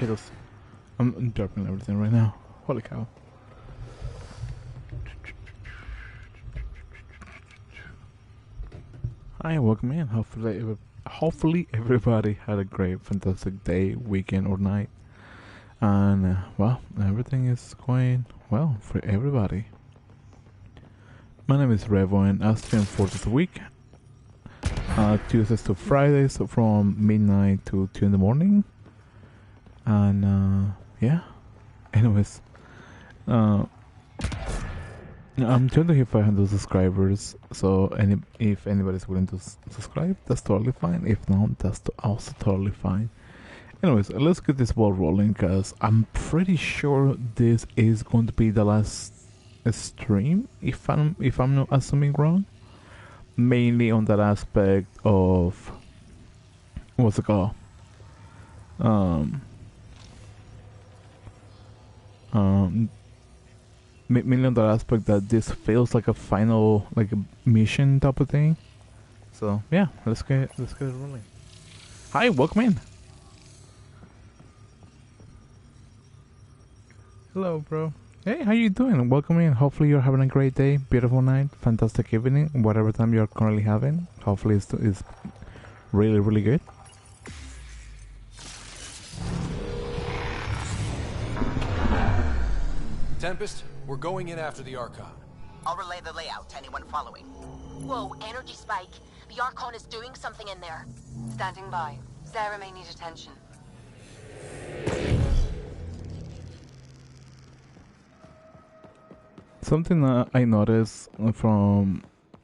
potatoes. I'm dropping everything right now. Holy cow. Hi, welcome in. Hopefully everybody had a great, fantastic day, weekend, or night. And, well, everything is going well for everybody. My name is Revo, and I stream 4 days a week. Tuesdays to Fridays from midnight to 2 in the morning. And, yeah. Anyways, I'm trying to hit 500 subscribers, so if anybody's willing to subscribe, that's totally fine. If not, that's also totally fine. Anyways, let's get this ball rolling, because I'm pretty sure this is going to be the last stream, if I'm not assuming wrong. Mainly on that aspect of what's it called? Mainly on that aspect that this feels like a final, like a mission type of thing. So yeah, let's get it rolling. Hi, welcome in. Hello, bro. Hey, how you doing? Welcome in. Hopefully you're having a great day, beautiful night, fantastic evening, whatever time you're currently having. Hopefully it's really, really good. Tempest, we're going in after the Archon. I'll relay the layout to anyone following. Whoa, energy spike. The Archon is doing something in there. Standing by. Sarah may need attention. Something I noticed from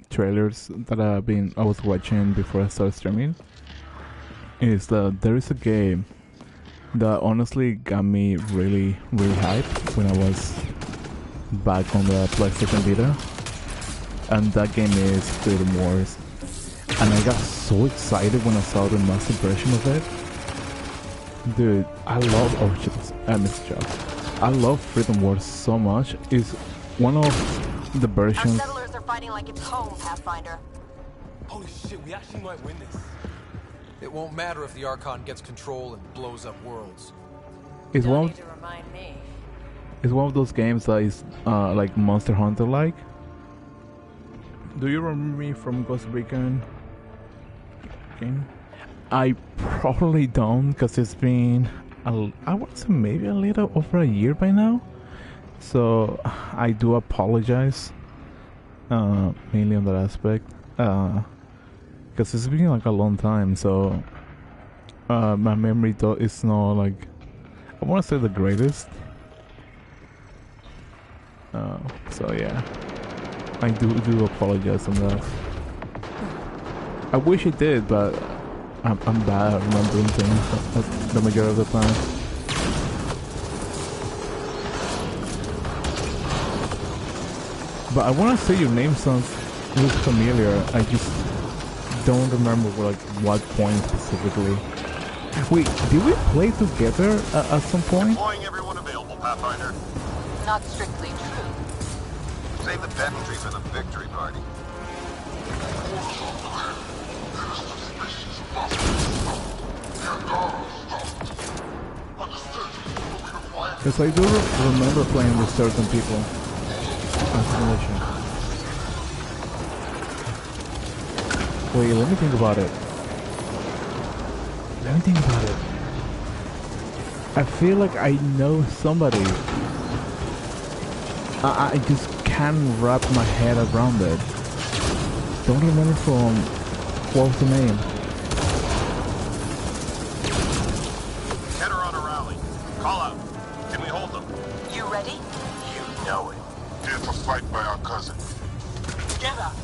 trailers that I was watching before I started streaming is that there is a game that honestly got me really, really hyped when I was back on the PlayStation Vita, and that game is Freedom Wars. And I got so excited when I saw the master version of it. Dude, I love I missed a job. I love Freedom Wars so much. It's one of the versions. Our settlers are fighting like it's home, Pathfinder. Holy shit, we actually might win this. It won't matter if the Archon gets control and blows up worlds. It's Don't one. need to remind me. It's one of those games that is like Monster Hunter like. Do you remember me from Ghost Recon game? I probably don't, because it's been I would say maybe a little over a year by now. So I do apologize, mainly on that aspect, because it's been like a long time. So my memory is not like, I want to say the greatest. So yeah, I do apologize on that. I wish I did, but I'm bad at remembering things the majority of the time. But I want to say your name sounds really familiar. I just don't remember like what point specifically. Wait, did we play together at some point? Deploying everyone available, Pathfinder. Not strictly true. Save the pedantry for the victory party. Because I do remember playing with certain people. Wait, let me think about it. I feel like I know somebody. I just can't wrap my head around it. Don't remember from what was the name. Head her on a rally. Call out. Can we hold them? You ready? You know it. It's a fight by our cousin. Get up.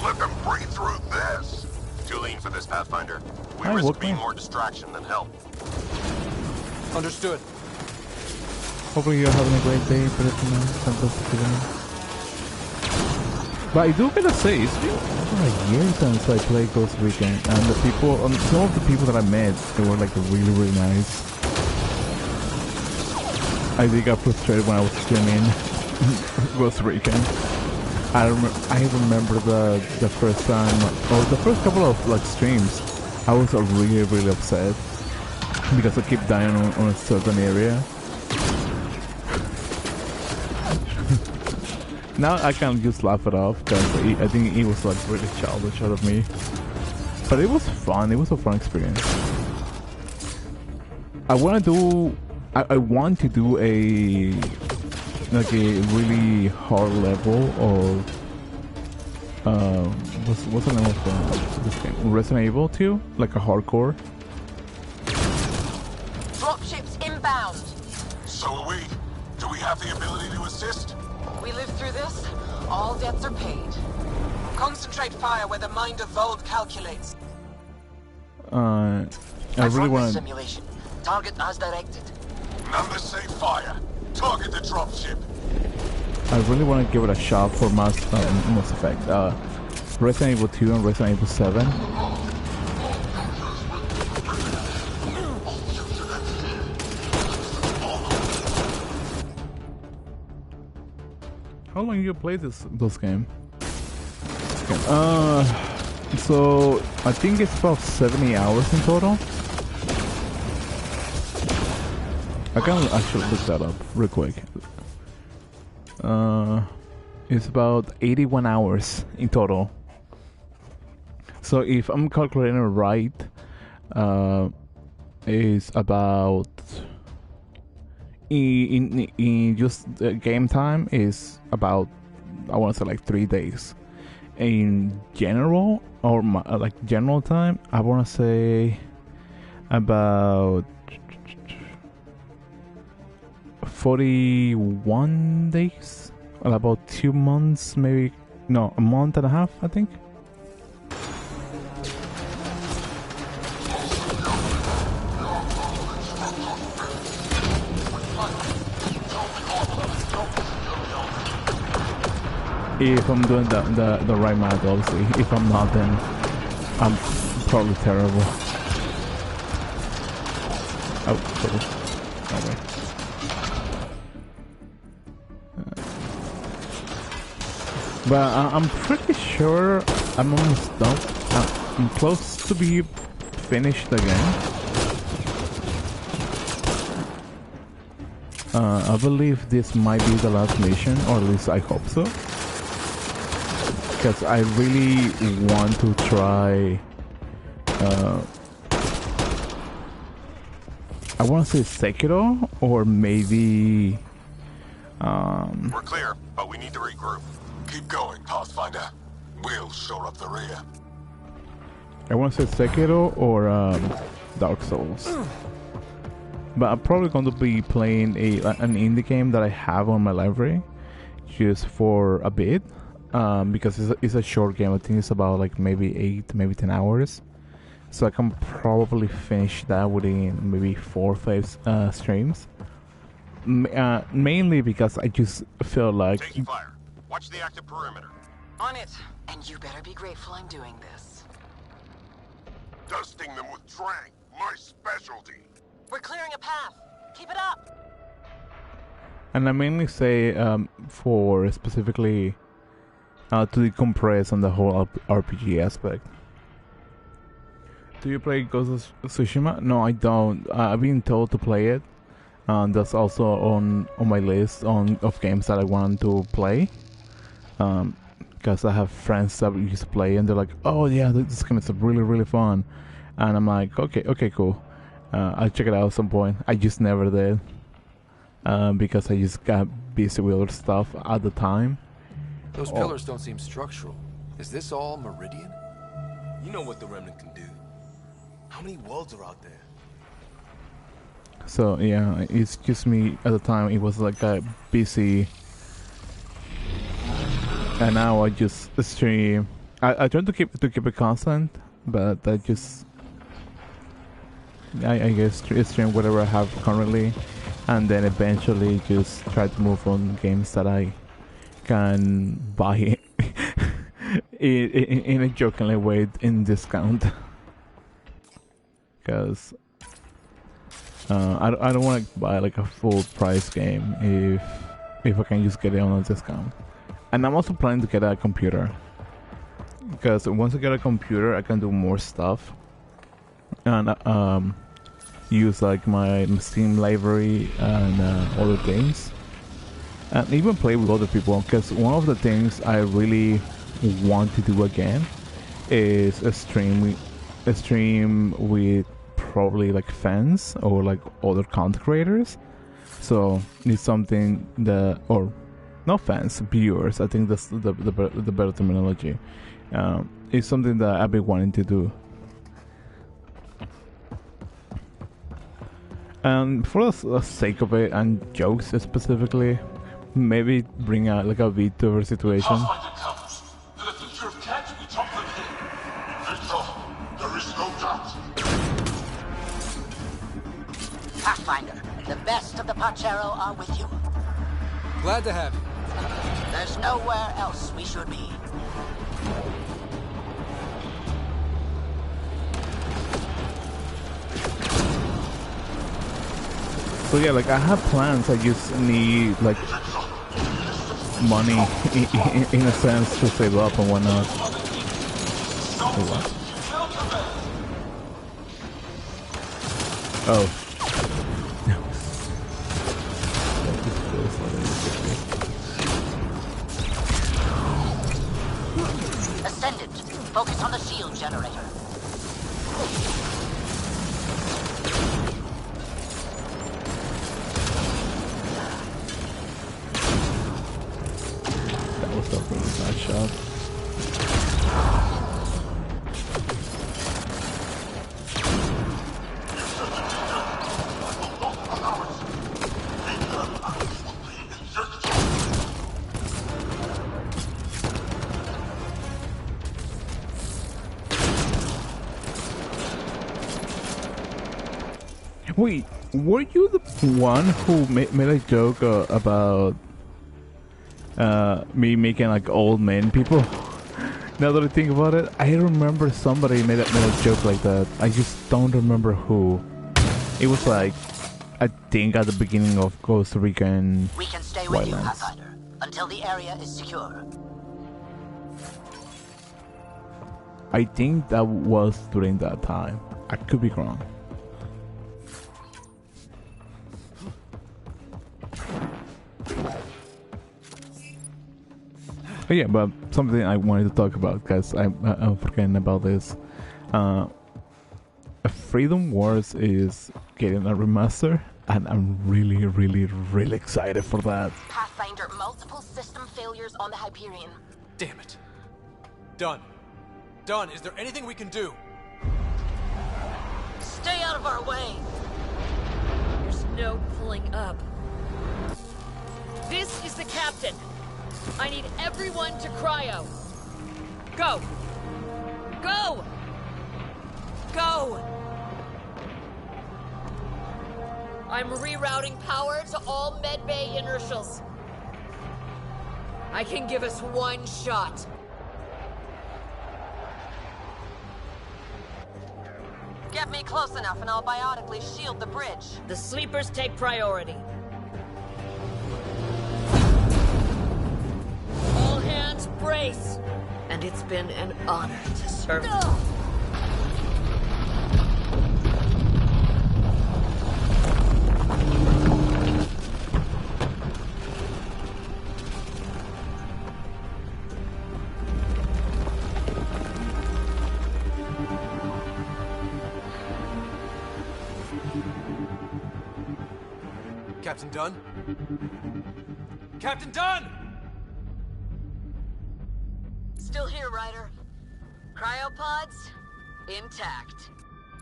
Let them breathe through this. Too lean for this, Pathfinder. We Hi, risk welcome. being more distraction than help. Understood. Hopefully you're having a great day, fantastic evening. But I do gotta say, it's been over a year since I played Ghost Recon, and the people, some of the people that I met, they were like really, really nice. I did get frustrated when I was streaming Ghost Recon. I remember the first time, or the first couple of like streams, I was really, really upset because I keep dying on a certain area. Now I can just laugh it off because I think it was like really childish out of me. But it was fun. It was a fun experience. I want to do a really hard level of what's the name of this game? Resident Evil 2, like a hardcore. Dropships inbound. So are we. Do we have the ability to assist? We live through this, all debts are paid. Concentrate fire where the mind of Vold calculates. I really want to. Simulation. Target as directed. Numbers say fire. Target the dropship. I really want to give it a shot for Mass Effect. Resident Evil 2 and Resident Evil 7. How long you play this game? So I think it's about 70 hours in total. I can actually look that up real quick. It's about 81 hours in total. So if I'm calculating it right, it's about in just game time is about, I want to say, like 3 days. In general, or like general time, I want to say about 41 days, or about 2 months, maybe. No, a month and a half, I think. If I'm doing the right math, obviously. If I'm not, then I'm probably terrible. Oh, sorry. Okay. But I'm pretty sure I'm almost done. I'm close to be finished again. I believe this might be the last mission, or at least I hope so. Because I really want to try. I want to say Sekiro, or maybe. We're clear, but we need to regroup. Keep going, Pathfinder. We'll shore up the rear. I want to say Sekiro or Dark Souls. But I'm probably going to be playing an indie game that I have on my library just for a bit. Because it's a short game. I think it's about like maybe 8, maybe 10 hours. So I can probably finish that within maybe 4 or 5 streams. Mainly because I just feel like... Taking fire. Watch the active perimeter. On it. And you better be grateful I'm doing this. Dusting them with Drang, my specialty. We're clearing a path. Keep it up. And I mainly say for specifically to decompress on the whole RPG aspect. Do you play Ghost of Tsushima? No, I don't. I've been told to play it. That's also on my list of games that I want to play. Because I have friends that used to play and they're like, oh yeah, this game is really, really fun. And I'm like, okay, cool. I'll check it out at some point. I just never did. Because I just got busy with other stuff at the time. Those pillars don't seem structural. Is this all Meridian? You know what the Remnant can do. How many worlds are out there? So yeah, it's just me at the time. It was like a busy, and now I just stream. I try to keep it constant, but I just I guess stream whatever I have currently, and then eventually just try to move on games that I can buy in a jokingly way in discount. Because I don't want to buy like a full price game if I can just get it on a discount. And I'm also planning to get a computer, because once I get a computer I can do more stuff. And use like my Steam library and other games, and even play with other people. Because one of the things I really want to do again is a stream with probably like fans or like other content creators. So it's something that, or not fans, viewers. I think that's the better terminology. It's something that I've been wanting to do. And for the sake of it and jokes specifically, maybe bring out like a VTuber situation. Pathfinder comes. The future of cats we talk them here. Victor, there is no doubt. Pathfinder, the best of the Pachero are with you. Glad to have you. There's nowhere else we should be. So yeah, like I have plans. I just need like money in a sense to save up and whatnot. Oh. Ascendant, focus on the shield generator. That was a pretty bad shot. Wait, were you the one who made a joke about me making like old men people? Now that I think about it, I remember somebody made a joke like that. I just don't remember who. It was like, I think at the beginning of Costa Rican We can stay with you, Wildlands. Pathfinder, until the area is secure. I think that was during that time. I could be wrong. But yeah, but something I wanted to talk about, because I'm forgetting about this. Freedom Wars is getting a remaster, and I'm really, really, really excited for that. Pathfinder, multiple system failures on the Hyperion. Damn it. Done. Done. Is there anything we can do? Stay out of our way. There's no pulling up. This is the captain. I need everyone to cryo. Go! Go! Go! I'm rerouting power to all medbay inertials. I can give us one shot. Get me close enough and I'll biotically shield the bridge. The sleepers take priority. All hands brace. And it's been an honor to serve. Captain Dunn? Captain Dunn! Still here, Ryder. Cryopods, intact.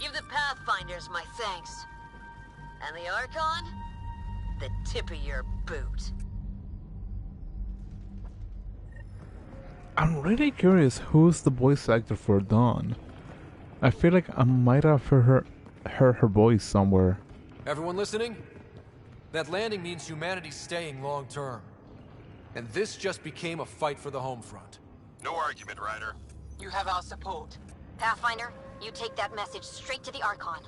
Give the Pathfinders my thanks. And the Archon, the tip of your boot. I'm really curious who's the voice actor for Dawn. I feel like I might have heard her voice somewhere. Everyone listening? That landing means humanity's staying long term. And this just became a fight for the home front. No argument, Ryder. You have our support. Pathfinder, you take that message straight to the Archon.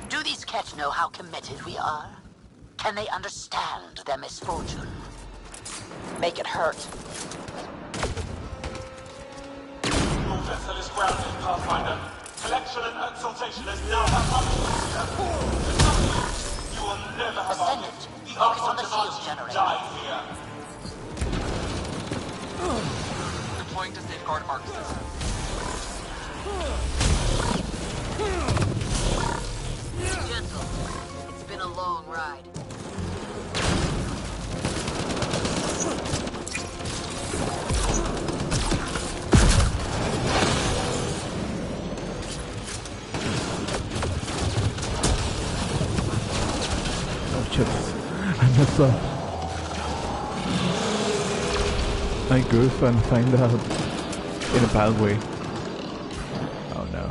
Do these cats know how committed we are? Can they understand their misfortune? Make it hurt. Your vessel is grounded, Pathfinder. Collect passion and exaltation has now had you will never have Ascendant, focus on the shield generator. die here. Deploying to safeguard arc system. Gentle. It's been a long ride. Oh, chips. I messed up. I goof and find out in a bad way. Oh no.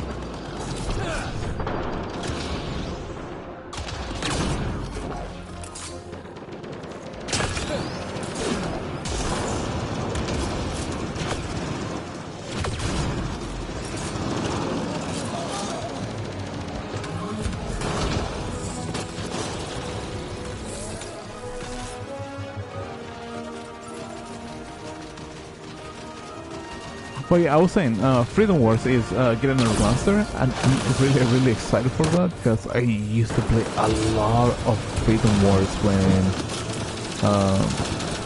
But yeah, I was saying, Freedom Wars is getting a remaster, and I'm really excited for that because I used to play a lot of Freedom Wars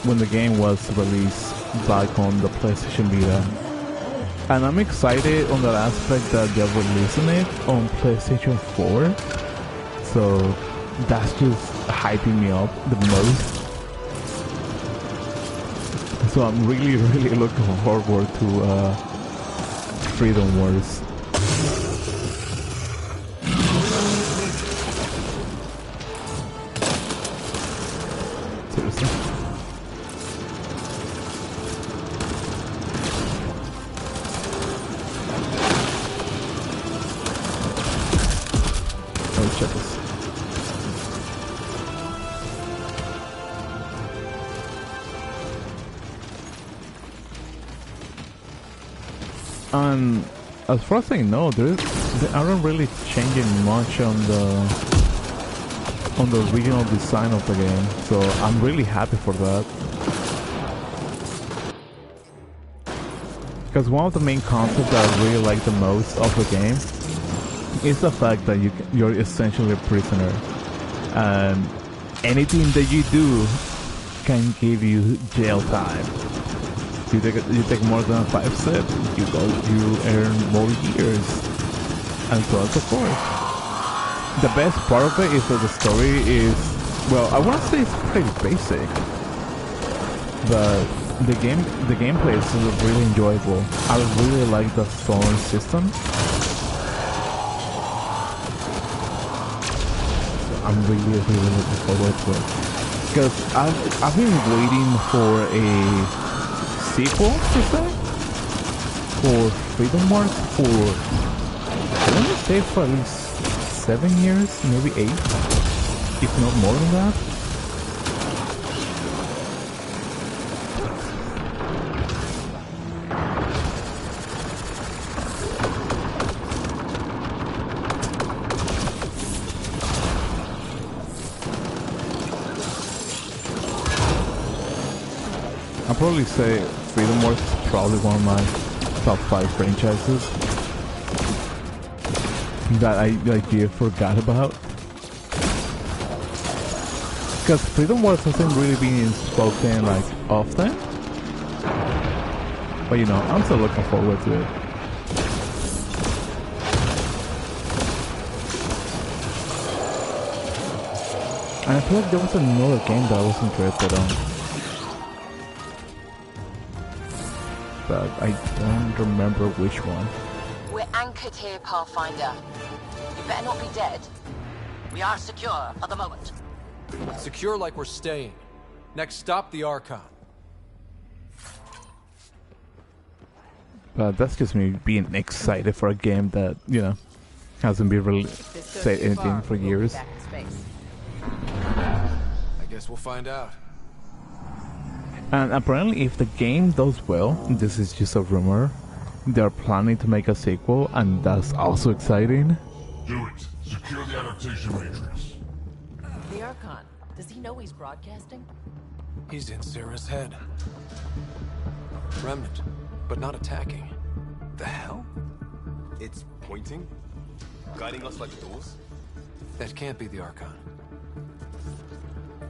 when the game was released back on the PlayStation Vita, and I'm excited on that aspect that they're releasing it on PlayStation 4. So that's just hyping me up the most. So I'm really looking forward to Freedom Wars. Seriously. Oh, check this. And as far as I know, they aren't really changing much on the original design of the game, so I'm really happy for that. Because one of the main concepts that I really like the most of the game is the fact that you're essentially a prisoner, and anything that you do can give you jail time. You take more than 5 steps, you earn more years, and so on and so forth. The best part of it is that the story is, well, I want to say it's pretty basic, but the gameplay is really enjoyable. I really like the sonar system. I'm really looking forward to it, because I've been waiting for a sequel, per se, for Freedom Wars for, I want to say, for at least 7 years, maybe 8, if not more than that. I'll probably say Freedom Wars is probably one of my top 5 franchises that I forgot about. Because Freedom Wars hasn't really been spoken like often. But you know, I'm still looking forward to it. And I feel like there was another game that I was interested on, but I don't remember which one. We're anchored here, Pathfinder. You better not be dead. We are secure for the moment. Secure like we're staying. Next stop, the Archon. But that's just me being excited for a game that, you know, hasn't been really said anything for years. I guess we'll find out. And apparently if the game does well, this is just a rumor, they're planning to make a sequel, and that's also exciting. Do it. Secure the adaptation matrix. The Archon. Does he know he's broadcasting? He's in Sarah's head. Remnant, but not attacking. The hell? It's pointing? Guiding us like doors? That can't be the Archon.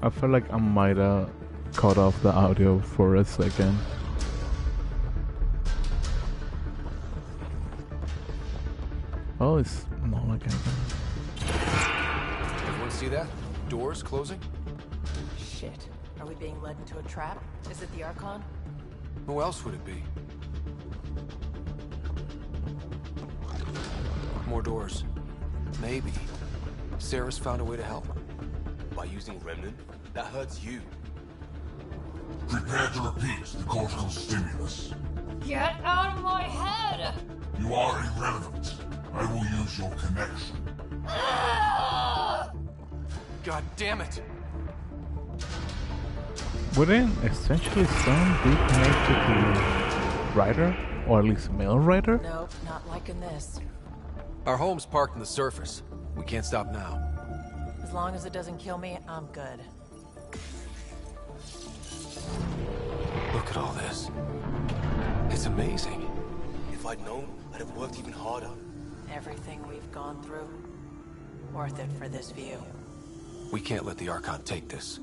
I felt like I might have cut off the audio for a second. Oh, it's not like Everyone see that? Doors closing? Shit. Are we being led into a trap? Is it the Archon? Who else would it be? More doors. Maybe. Sarah's found a way to help. By using Remnant? That hurts you. Prepare to repeat the cortical stimulus. Get out of my head! You are irrelevant. I will use your connection. God damn it! Wouldn't essentially some be connected to Ryder? Or at least male Ryder? Nope, not liking this. Our home's parked in the surface. We can't stop now. As long as it doesn't kill me, I'm good. Look at all this. It's amazing. If I'd known, I'd have worked even harder. Everything we've gone through, worth it for this view. We can't let the Archon take this.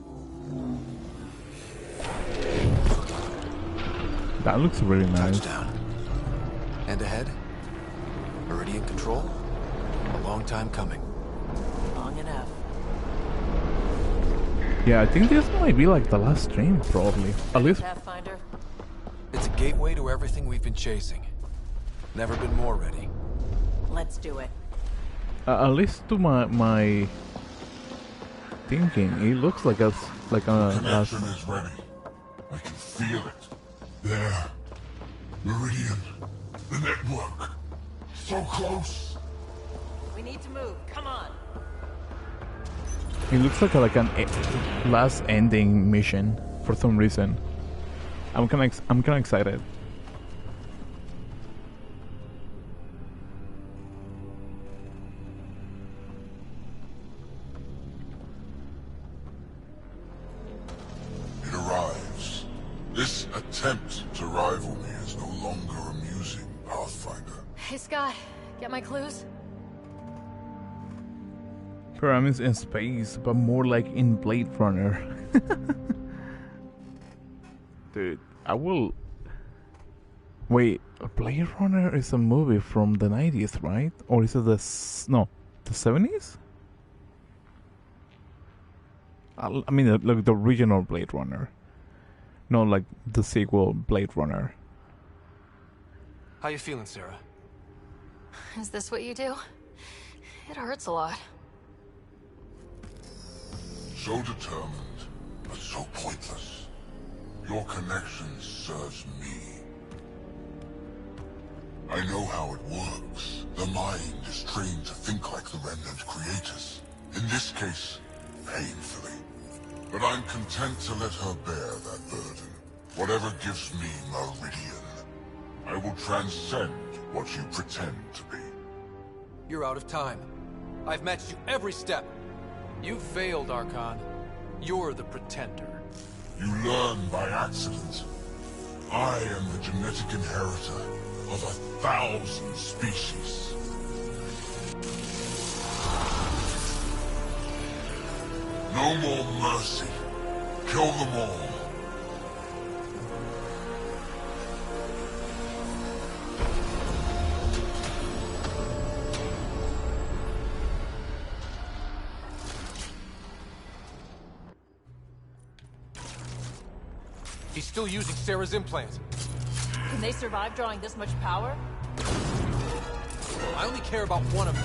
That looks really nice. Touchdown. And ahead? Meridian control? A long time coming. Long enough. Yeah, I think this might be like the last stream, probably. At least. Pathfinder? It's a gateway to everything we've been chasing. Never been more ready. Let's do it. At least to my thinking, it looks like us like a last. Connection is ready. I can feel it. There. Meridian. The network. So close. We need to move. Come on. It looks like an last ending mission for some reason. I'm kind of excited. It arrives. This attempt to rival me is no longer amusing, Pathfinder. Hey, Scott. Get my clues? Pyramids in space, but more like in Blade Runner. Dude, I will... Wait, Blade Runner is a movie from the 90s, right? Or is it the... No, the 70s? I mean, like the original Blade Runner. No, like the sequel, Blade Runner. How you feeling, Sarah? Is this what you do? It hurts a lot. So determined, but so pointless. Your connection serves me. I know how it works. The mind is trained to think like the Remnant creators. In this case, painfully. But I'm content to let her bear that burden. Whatever gives me Meridian. I will transcend what you pretend to be. You're out of time. I've matched you every step. You failed, Archon. You're the pretender. You learn by accident. I am the genetic inheritor of 1,000 species. No more mercy. Kill them all. He's still using Sarah's implant. Can they survive drawing this much power? I only care about one of them.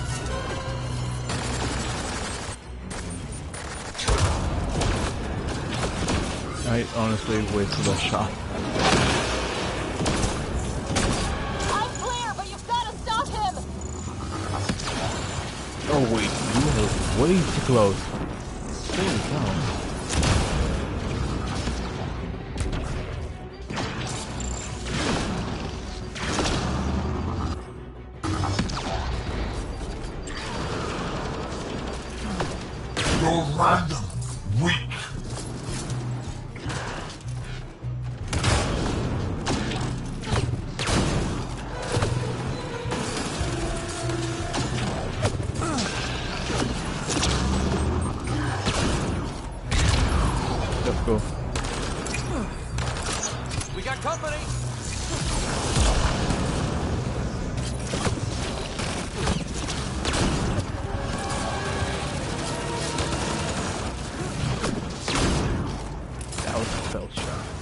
I honestly wasted a shot. I'm clear, but you've got to stop him! Oh wait, you were way too close. Holy cow. You're random, weak.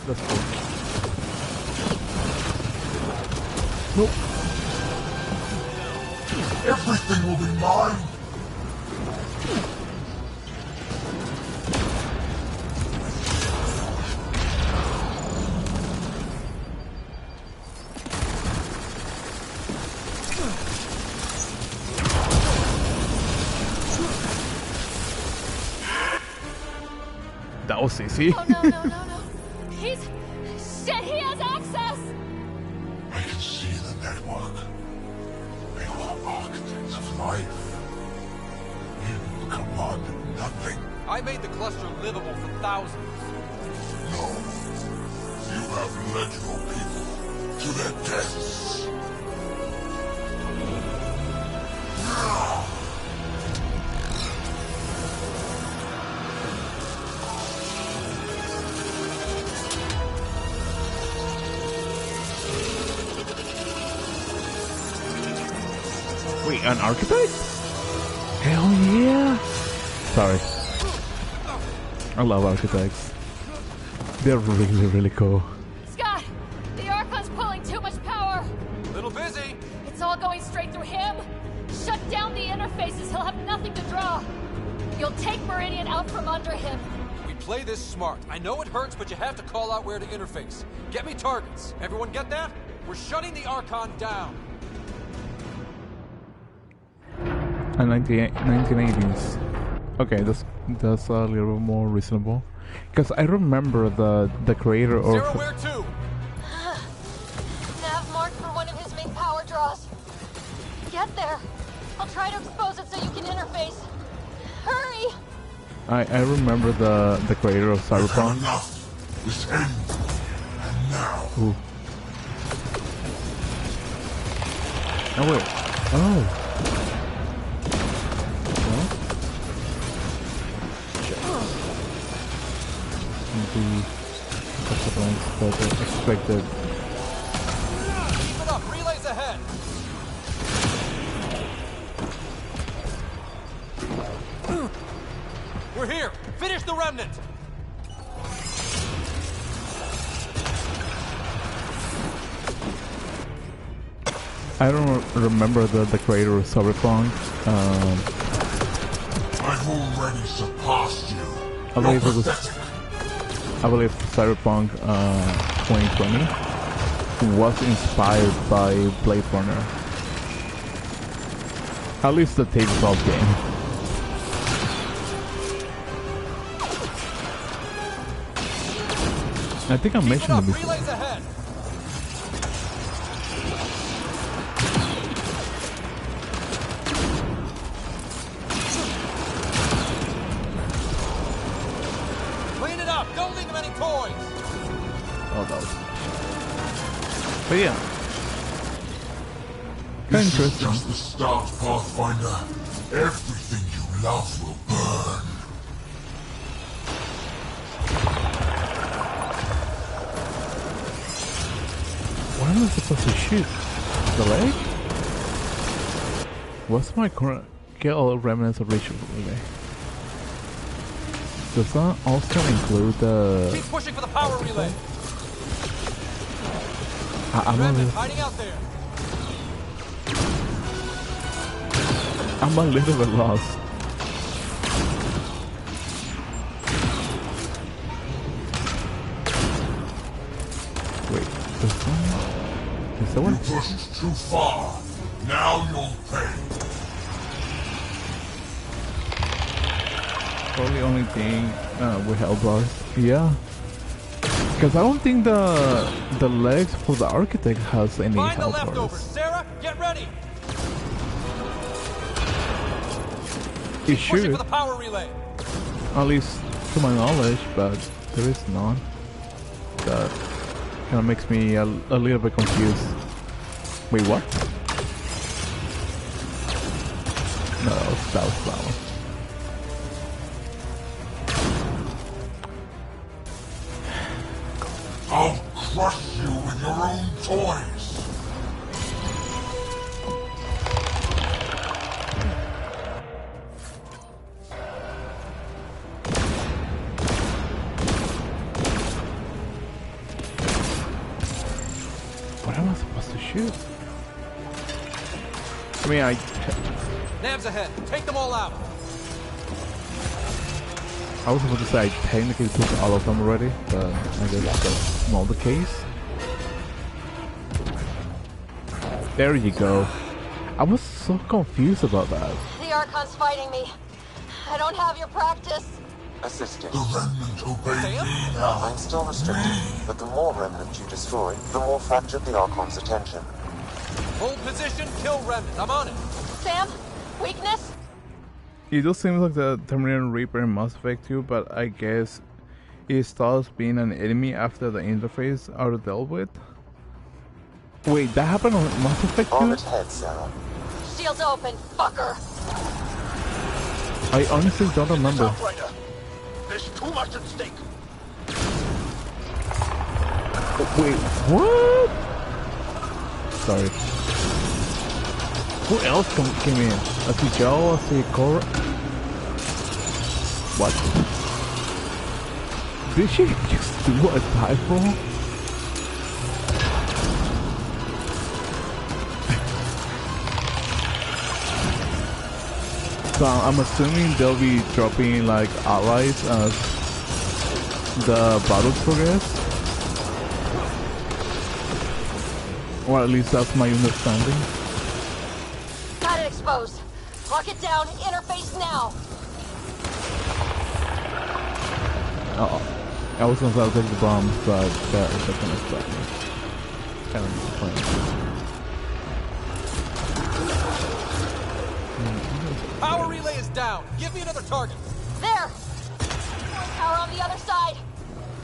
That's cool. Nope. Everything will be mine! That was easy. Oh, no, no, no, no. He's... Shit, he has access! I can see the network. They are architects of life. You commanded nothing. I made the cluster livable for thousands. No. You have led your people to their deaths. Wait, an architect? Hell yeah! Sorry. I love architects. They're really, really cool. Scott! The Archon's pulling too much power! Little busy. It's all going straight through him! Shut down the interfaces, he'll have nothing to draw! You'll take Meridian out from under him! We play this smart. I know it hurts, but you have to call out where to interface. Get me targets. Everyone get that? We're shutting the Archon down. And 1980s. Okay, that's a little bit more reasonable. Because I remember the creator of... Sarah, where to? Nav marked for one of his main power draws. Get there. I'll try to expose it so you can interface. Hurry! I remember the creator of Cyberpunk. Enough. This ends. And now. Ooh. Oh wait. Oh. But expected. Keep it up. Relays ahead. We're here. Finish the remnant. I don't remember the creator of Cyberpunk. I've already surpassed you. I believe it was. I believe Cyberpunk 2020 was inspired by Blade Runner. At least the tabletop game. I think I mentioned it before. Relays ahead. Clean it up. Don't leave him any toys. Oh, that was... But yeah. This is Interesting. just the start, Pathfinder. Everything you love will burn. What am I supposed to shoot? The leg? What's my current... Get all remnants of ritual relay. Does that also include the... Keep pushing for the power relay. I'm Remnant hiding out there. a little bit lost. Wait, is that one? You pushed too far. Now you'll pay. Probably only thing with health bars. Yeah. Because I don't think the legs for the architect has any Find the health leftovers. bars. Sarah, get ready. It Pushing should, for the power relay. at least to my knowledge, but there is none. That kind of makes me a little bit confused. Wait, what? No, that was that one. I'll crush you with your own toys. shoot? I mean, Nav's ahead. Take them all out. I was about to say I technically took all of them already, but I guess that's not the case. There you go. I was so confused about that. The Archon's fighting me. I don't have your practice. Assisting. The remnant obey me now. I'm still restricted, but the more remnant you destroy, the more fractured the Archon's attention. Hold position, kill remnant. I'm on it. Sam? Weakness? It just seems like the Terminator Reaper in Mass Effect 2, but I guess it starts being an enemy after the interface are dealt with. Wait, that happened on Mass Effect 2? On its head, Sarah. Shields open, fucker. I honestly don't remember. There's too much at stake. Wait, what? Sorry. Who else came in? I see Joe, I see Cora. What? Did she just do a dive roll? So I'm assuming they'll be dropping like allies as the battles progress. Or at least that's my understanding. Got it exposed. Lock it down. Interface now. I was gonna say I'll take the bombs, but that is kind of stuff. Kind of disappointing. Power relay is down. Give me another target. There. Power on the other side.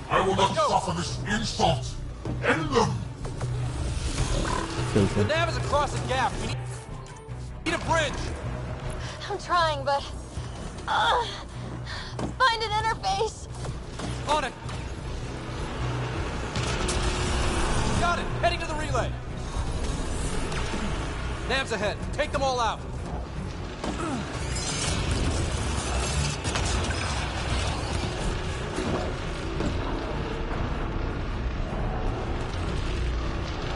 I will not suffer this insult. End them. The nav is across the gap. We need a bridge. I'm trying, but... find an interface. On it. Got it. Heading to the relay. Nav's ahead. Take them all out.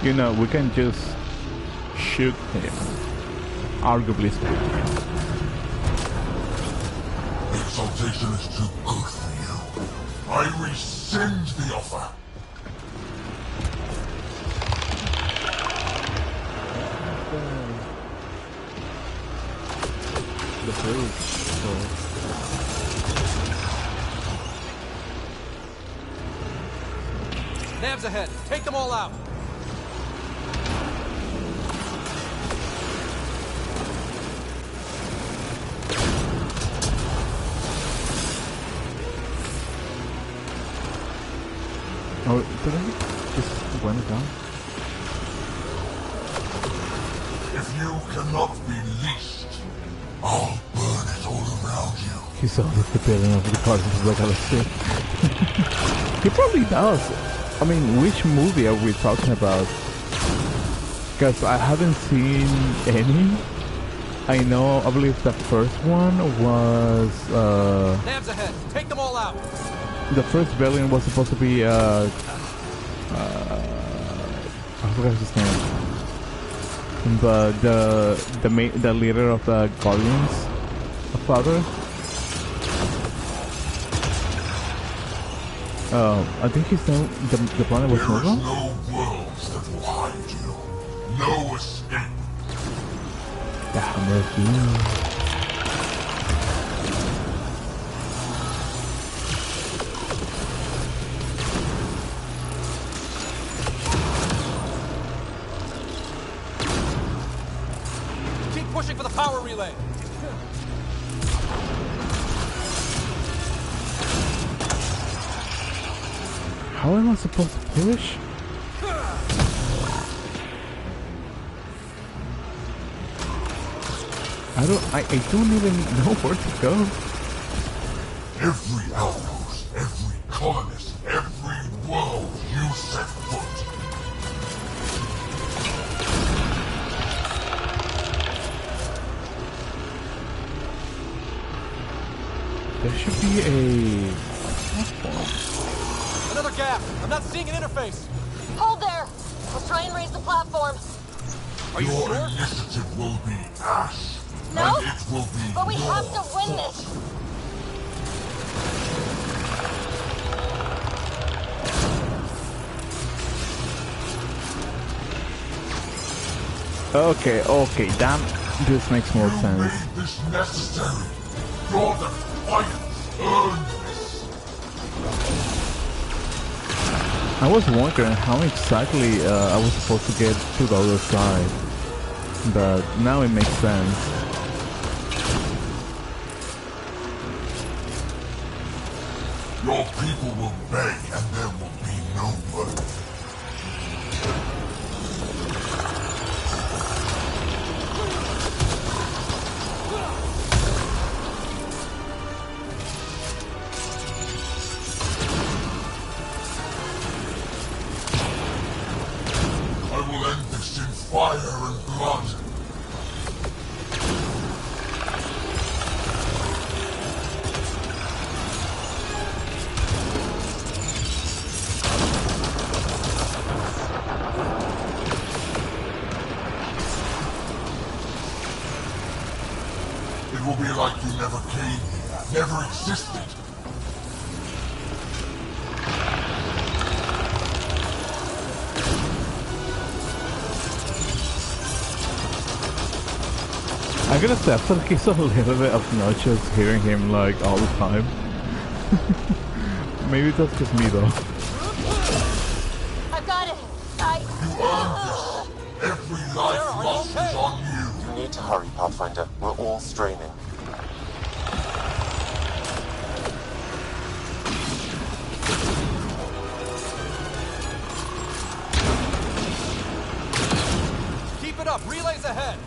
You know, we can just shoot him. Arguably speaking. Exaltation is too good for you. I rescind the offer. The bridge. Nav's ahead. Take them all out. Oh, did I just went down? If you cannot be leashed, I'll burn it all around you. He saw the building of the parts of the galaxy. He probably does. I mean, which movie are we talking about? Because I haven't seen any. I know, I believe the first one was... Nav's ahead. Take them all out. The first villain was supposed to be, I forgot his name. But the leader of the Guardians of Father. I think his name, the planet was Nova? There is no worlds that will hide you. No escape. Damn it. Pushing for the power relay. How am I supposed to push? I don't even know where to go. Every outpost, every colonist, every world you set foot. There should be a platform. Another gap. I'm not seeing an interface. Hold there. I'll try and raise the platform. Are you Your sure? initiative will be ash. No, And it will be but we your have to win this. Okay, okay, damn. This makes more You sense. made this necessary. Your defiance earned this. I was wondering how exactly I was supposed to get to the other side, but now it makes sense. Your people will beg and there will be no word. I will end this in fire and blood. It will be like you never came here, never existed. I gotta say, I feel like it's a little bit obnoxious hearing him like all the time. Maybe that's just me though. I've got it. You earned this. Every life lost is on you. You need to hurry, Pathfinder. We're all straining. Keep it up. Relays ahead.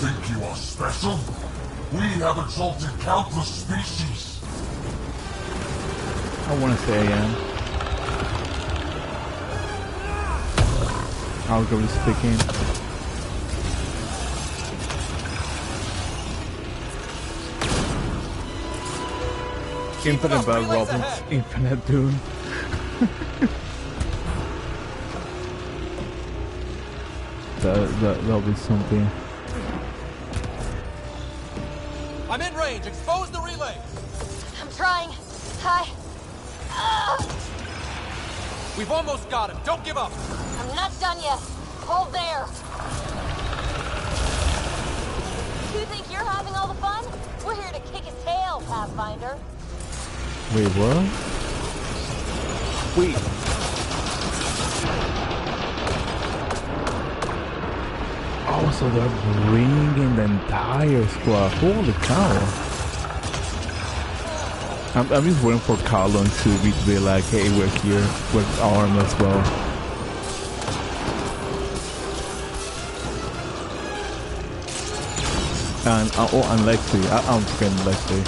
Think you are special? We have exalted countless species. I wanna say I am. Algorithm speaking. Infinite Bell Robbins, Infinite Dune. That'll be something. I'm in range. Expose the relay. I'm trying. We've almost got him. Don't give up. I'm not done yet. Hold there. You think you're having all the fun? We're here to kick his tail, Pathfinder. Wait, what? Wait. Oh, so they're bringing the entire squad. Holy cow. I'm just waiting for Colin to be like, hey, we're here with arm as well. And, oh, and Lexi. I'm forgetting Lexi.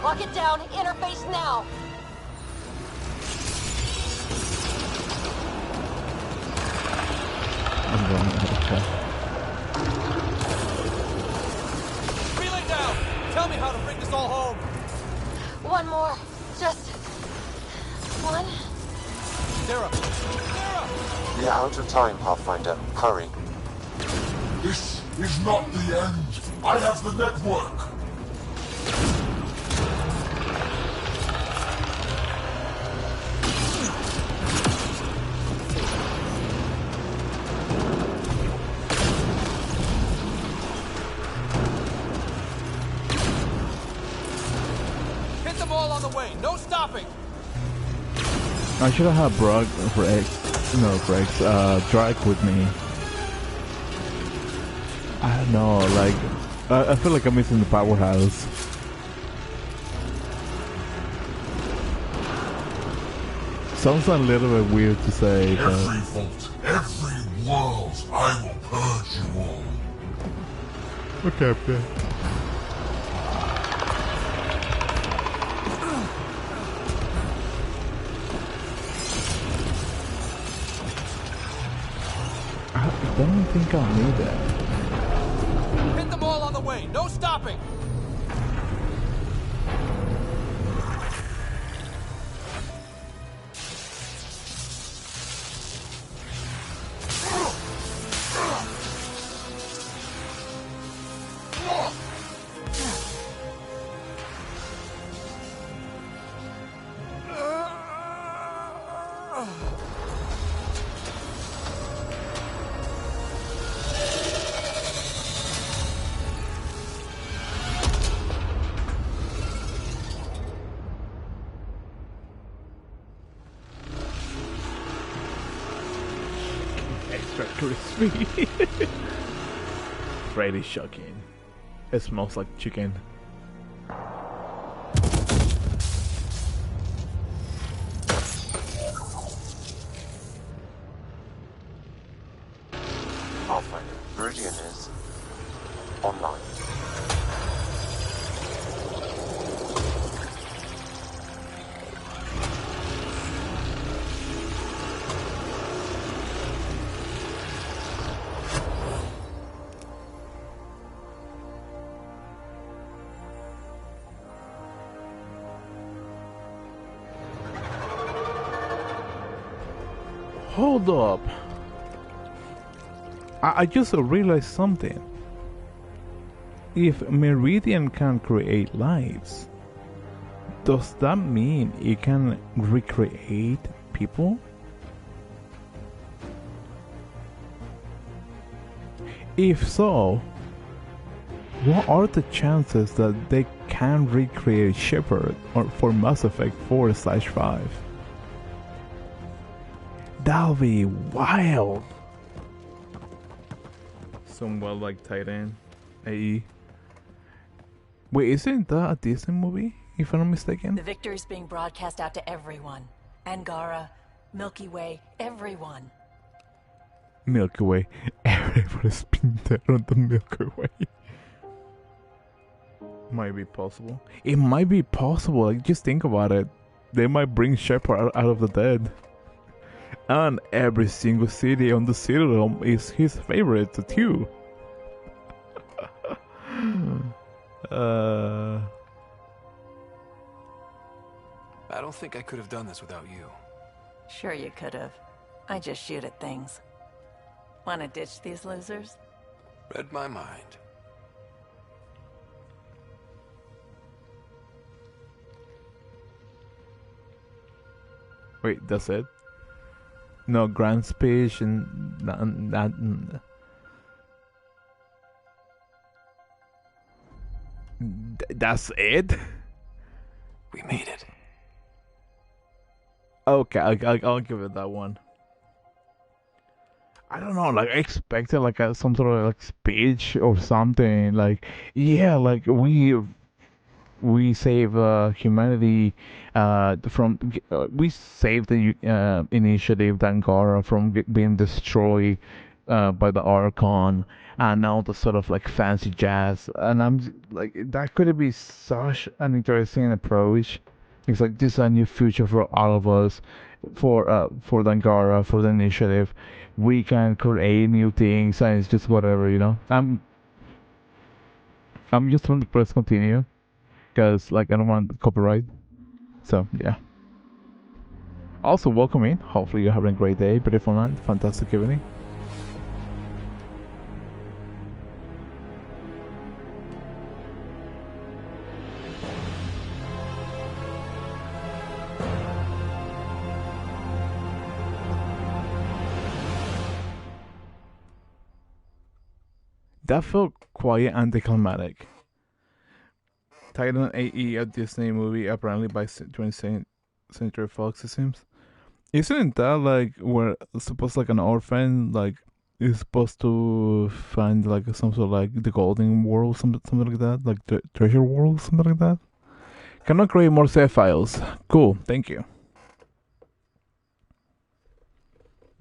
Lock it down. Interface now. I'm going to check. Relay down. Tell me how to bring this all home. One more. Just one. Sarah. Sarah. We are out of time, Pathfinder. Hurry. This is not the end. I have the network. No stopping. I should have had Drake with me. I don't know, like, I feel like I'm missing the powerhouse. Sounds a little bit weird to say, but... Every vault, every world, I will purge you all. Okay, okay. I don't think I'll need that. Hit them all on the way. No stopping. Extra crispy. Really shocking. It smells like chicken. Pathfinder, Meridian is online. Hold up. I just realized something. If Meridian can create lives, does that mean it can recreate people? If so, what are the chances that they can recreate Shepard or for Mass Effect 4/5? That'll be wild. Somewhat like Titan AE. Wait, isn't that a Disney movie, if I'm not mistaken? The victory's being broadcast out to everyone. Angara, Milky Way, everyone. Milky Way. Everybody's been there on the Milky Way. Might be possible. It might be possible. Like, just think about it. They might bring Shepard out of the dead. And every single city on the Citadel is his favorite too. I don't think I could have done this without you. Sure you could have. I just shoot at things. Wanna ditch these losers? Read my mind. Wait, that's it? No grand speech and that. That's it? We made it. Okay, I'll give it that one. I don't know, like I expected like some sort of like speech or something. Like, yeah, like we save humanity from we saved the initiative Dangara from being destroyed by the Archon, and now the sort of like fancy jazz, and like that could be such an interesting approach. It's like this is a new future for all of us, for Dangara, for the initiative. We can create new things, and it's just whatever, you know. I'm just going to press continue because like I don't want copyright. So yeah. Also, welcome in. Hopefully you're having a great day, beautiful night, fantastic evening. That felt quite anticlimactic. Titan AE, a Disney movie, apparently by 20th Century Fox, it seems. Isn't that like where supposed like an orphan like is supposed to find like some sort of like the golden world, something like that, like the treasure world, something like that? Cannot create more save files. Cool, thank you.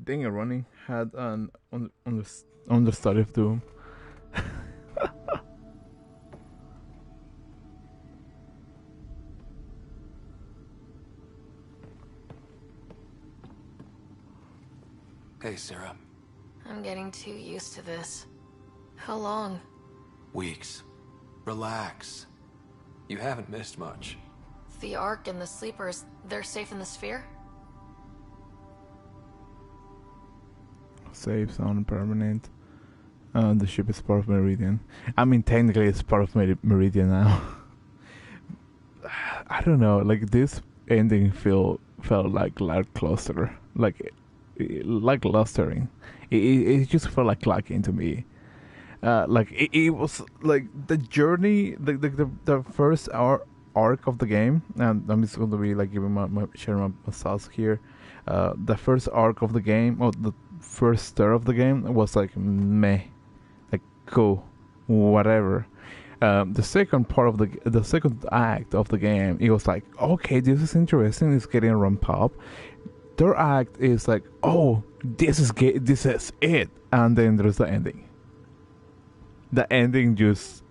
Dang, running had an understudy of Doom. Hey, Sarah. I'm getting too used to this. How long? Weeks. Relax. You haven't missed much. The Ark and the Sleepers, they're safe in the sphere? Safe, sound, permanent. The ship is part of Meridian. I mean, technically, it's part of Meridian now. I don't know. Like this ending felt like lackluster. Like lustering. It just felt like lacking to me. Like it was like the journey, the first arc of the game, and I'm just going to be like giving sharing my thoughts here. The first arc of the game, or the first start of the game, was like meh, like cool, whatever. The second part of the second act of the game, it was like, okay, this is interesting. It's getting ramped up. Third act is like, oh, this is it, and then there's the ending. The ending just,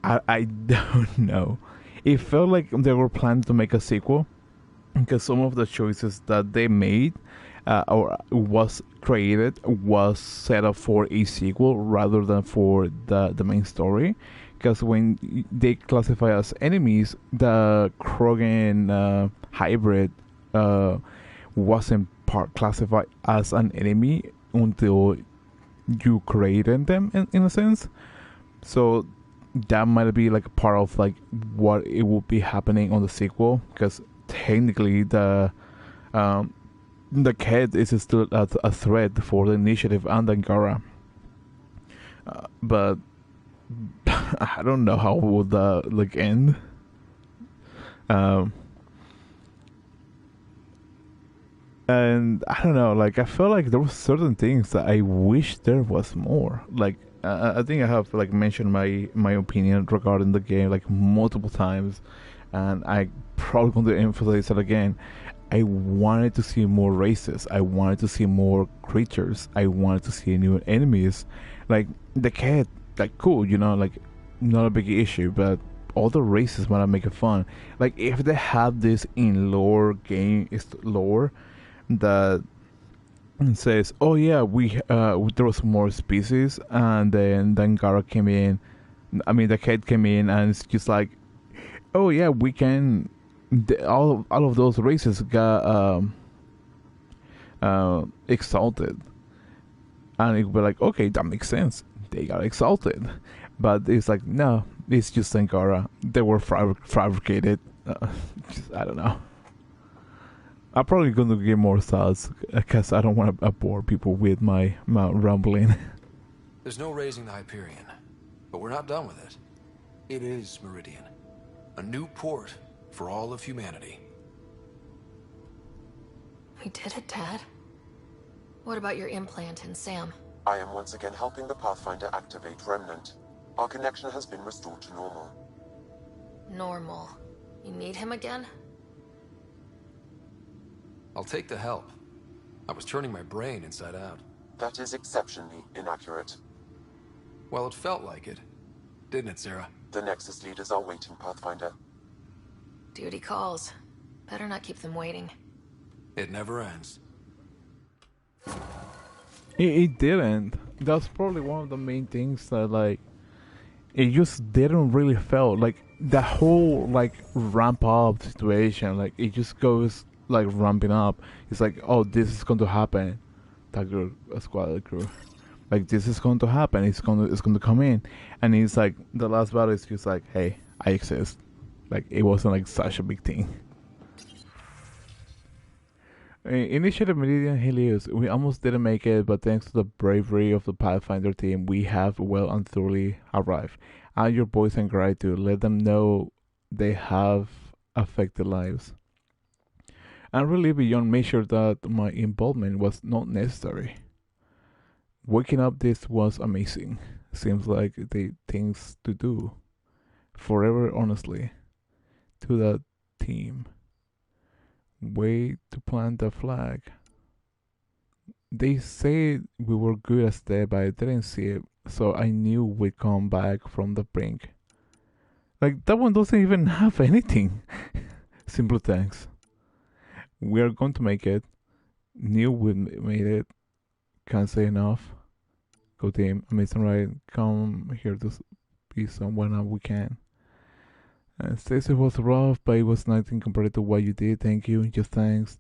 I don't know. It felt like they were planning to make a sequel because some of the choices that they made or was created was set up for a sequel rather than for the main story. Because when they classify as enemies, the Krogan hybrid wasn't classified as an enemy until you created them in a sense. So that might be like a part of like what it will be happening on the sequel, because technically the kid is still a threat for the initiative and Angara. But I don't know how would that like end. And I don't know, like I felt like there were certain things that I wish there was more. Like I think I have like mentioned my opinion regarding the game like multiple times, and I probably going to emphasize it again. I wanted to see more races. I wanted to see more creatures. I wanted to see new enemies. Like the cat, like cool, like not a big issue, but all the races want to make it fun. Like if they had this in lore that says, "Oh yeah, we there was more species," and then Dangara came in. I mean, the cat came in, and it's just like, "Oh yeah, we can." All of those races got exalted, and it would be like, okay, that makes sense. They got exalted, but it's like no, it's just Dangara. They were fabricated. I don't know. I'm probably going to give more thoughts because I don't want to bore people with my rambling. There's no raising the Hyperion, but we're not done with it. It is Meridian, a new port for all of humanity. We did it, Dad. What about your implant and Sam? I am once again helping the Pathfinder activate Remnant. Our connection has been restored to normal. Normal. You need him again? I'll take the help. I was turning my brain inside out. That is exceptionally inaccurate. Well, it felt like it. Didn't it, Sarah? The Nexus leaders are waiting, Pathfinder. Duty calls. Better not keep them waiting. It never ends. It didn't. That's probably one of the main things that like it just didn't really feel like the whole like ramp up situation. Like it just goes like ramping up. It's like, oh, this is going to happen. Tiger Squad crew, like this is going to happen. It's going to come in, and it's like the last battle is just like, hey, I exist. Like it wasn't like such a big thing. Initiative Meridian Helios, we almost didn't make it, but thanks to the bravery of the Pathfinder team, we have well and thoroughly arrived. Add your voice and gratitude. Let them know they have affected lives. And really beyond measure that my involvement was not necessary. Waking up this was amazing. Seems like the things to do. Forever honestly. To the team. Way to plant the flag. they say we were good as that, but I didn't see it, so I knew we'd come back from the brink. Like, that one doesn't even have anything. Simple thanks. We are going to make it. Knew we made it. Can't say enough. Go team. Amazing, right? Come here to be someone we can. Stacy was rough, but it was nothing compared to what you did. Thank you. Just thanks.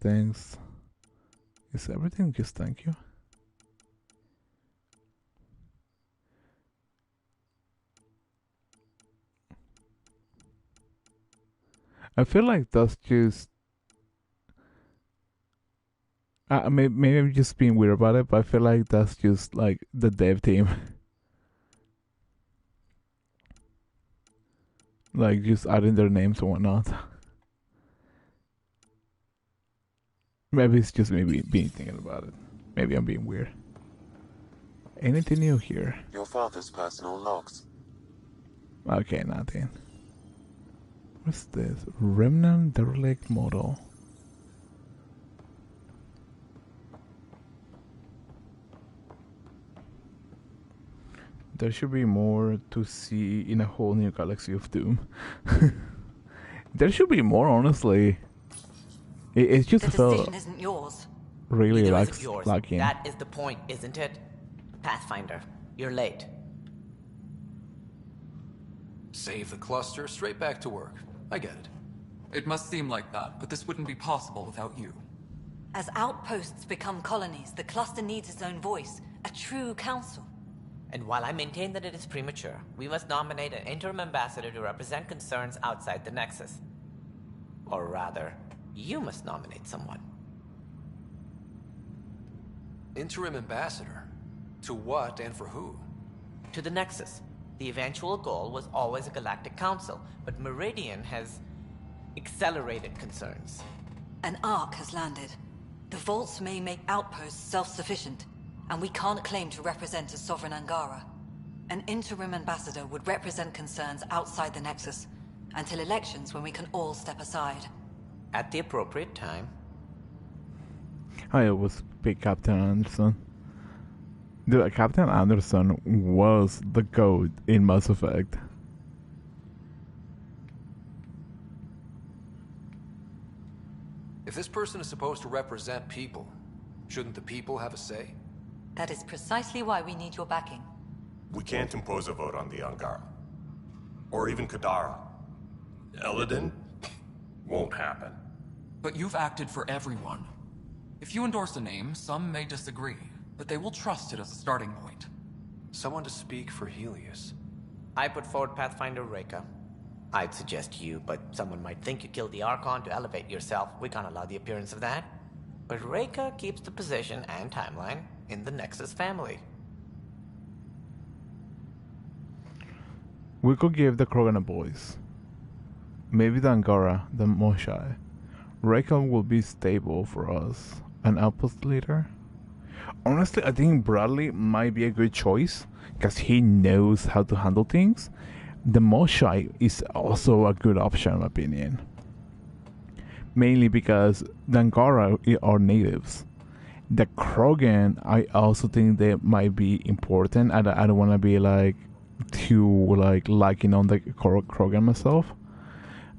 Is everything just thank you? I feel like that's just. Maybe I'm just being weird about it, but I feel like that's just like the dev team. Like, just adding their names and whatnot. Maybe it's just maybe being thinking about it. Maybe I'm being weird. Anything new here? Your father's personal logs. Okay, nothing. What's this? Remnant derelict model. There should be more to see in a whole new galaxy of Doom. There should be more, honestly. It's just the felt decision isn't yours. really Neither lacking. isn't yours. That is the point, isn't it? Pathfinder, you're late. Save the cluster, straight back to work. I get it. It must seem like that, but this wouldn't be possible without you. As outposts become colonies, the cluster needs its own voice, a true council. And while I maintain that it is premature, we must nominate an interim ambassador to represent concerns outside the Nexus. Or rather, you must nominate someone. Interim ambassador? To what and for who? To the Nexus. The eventual goal was always a galactic council, but Meridian has accelerated concerns. An arc has landed. The vaults may make outposts self-sufficient, and we can't claim to represent a sovereign Angara. An interim ambassador would represent concerns outside the Nexus, until elections when we can all step aside. At the appropriate time. I always pick Captain Anderson. Dude, Captain Anderson was the GOAT in Mass Effect. If this person is supposed to represent people, shouldn't the people have a say? That is precisely why we need your backing. We can't impose a vote on the Angara. Or even Kadara. Eladin? Won't happen. But you've acted for everyone. If you endorse a name, some may disagree, but they will trust it as a starting point. Someone to speak for Helios. I put forward Pathfinder Reka. I'd suggest you, but someone might think you killed the Archon to elevate yourself. We can't allow the appearance of that. But Reka keeps the position and timeline in the Nexus family. We could give the Krogan a voice. Maybe the Angara, the Moshai. Reka will be stable for us. An outpost leader? Honestly, I think Bradley might be a good choice because he knows how to handle things. The Moshai is also a good option, in my opinion. Mainly because the Angara are natives. The Krogan, I also think they might be important. I don't want to be like too like liking on the Krogan myself.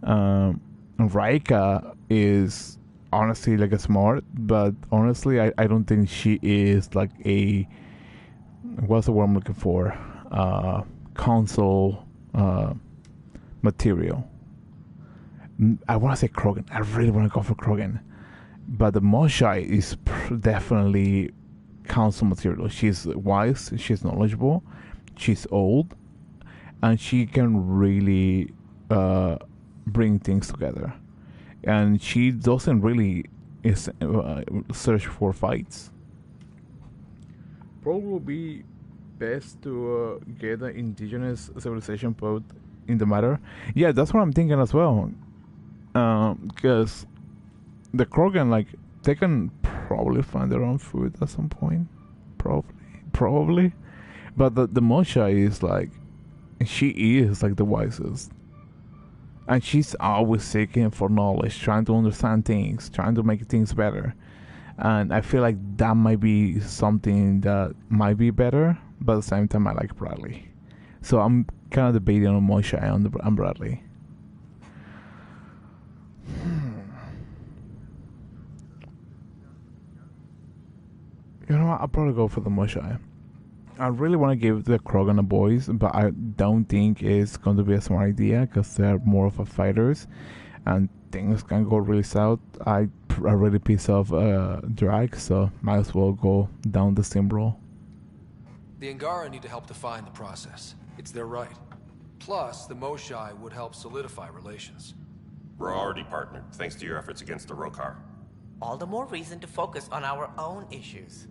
Raika is honestly like a smart, but honestly I don't think she is like a what's the word I'm looking for? Console material. I want to say Krogan. I really want to go for Krogan, but the Moshai is definitely council material. She's wise, she's knowledgeable, she's old, and she can really bring things together. And she doesn't really search for fights. Probably would be best to get an indigenous civilization vote in the matter. Yeah, that's what I'm thinking as well. Because the Krogan, like, they can probably find their own food at some point. Probably. But the Mosha is like, she is like the wisest. And she's always seeking for knowledge, trying to understand things, trying to make things better. and I feel like that might be something that might be better, but at the same time I like Bradley. So I'm kind of debating on Moshe and Bradley. You know what? I'll probably go for the Moshe. I really want to give the Krogan a voice, but I don't think it's going to be a smart idea because they're more of a fighters, and things can go really south. I already pissed off Drag, so might as well go down the steamroll. The Angara need to help define the process. It's their right. Plus, the Moshai would help solidify relations. We're already partnered, thanks to your efforts against the Rokar. All the more reason to focus on our own issues.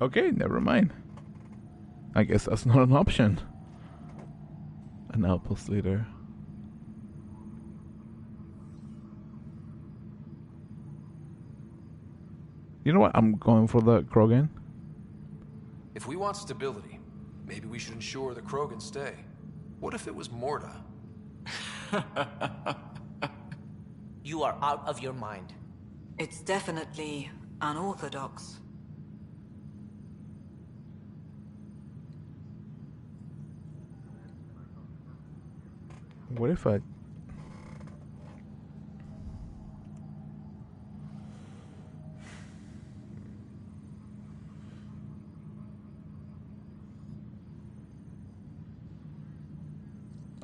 Okay, never mind. I guess that's not an option. An outpost leader. You know what? I'm going for the Krogan. If we want stability, maybe we should ensure the Krogan stay. What if it was Morda? You are out of your mind. It's definitely unorthodox. What if I...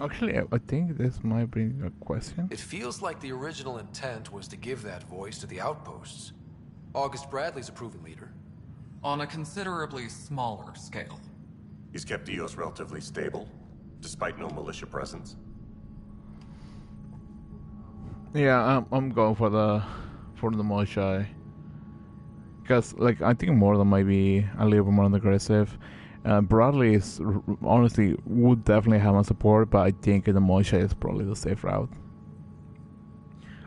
Actually, I think this might bring a question. It feels like the original intent was to give that voice to the outposts. August Bradley's a proven leader. On a considerably smaller scale. He's kept EOS relatively stable, despite no militia presence. Yeah, I'm going for the Moshai. Because, like, I think Morda might be a little bit more aggressive. Bradley is, honestly, would definitely have my support, but I think the Moshai is probably the safe route.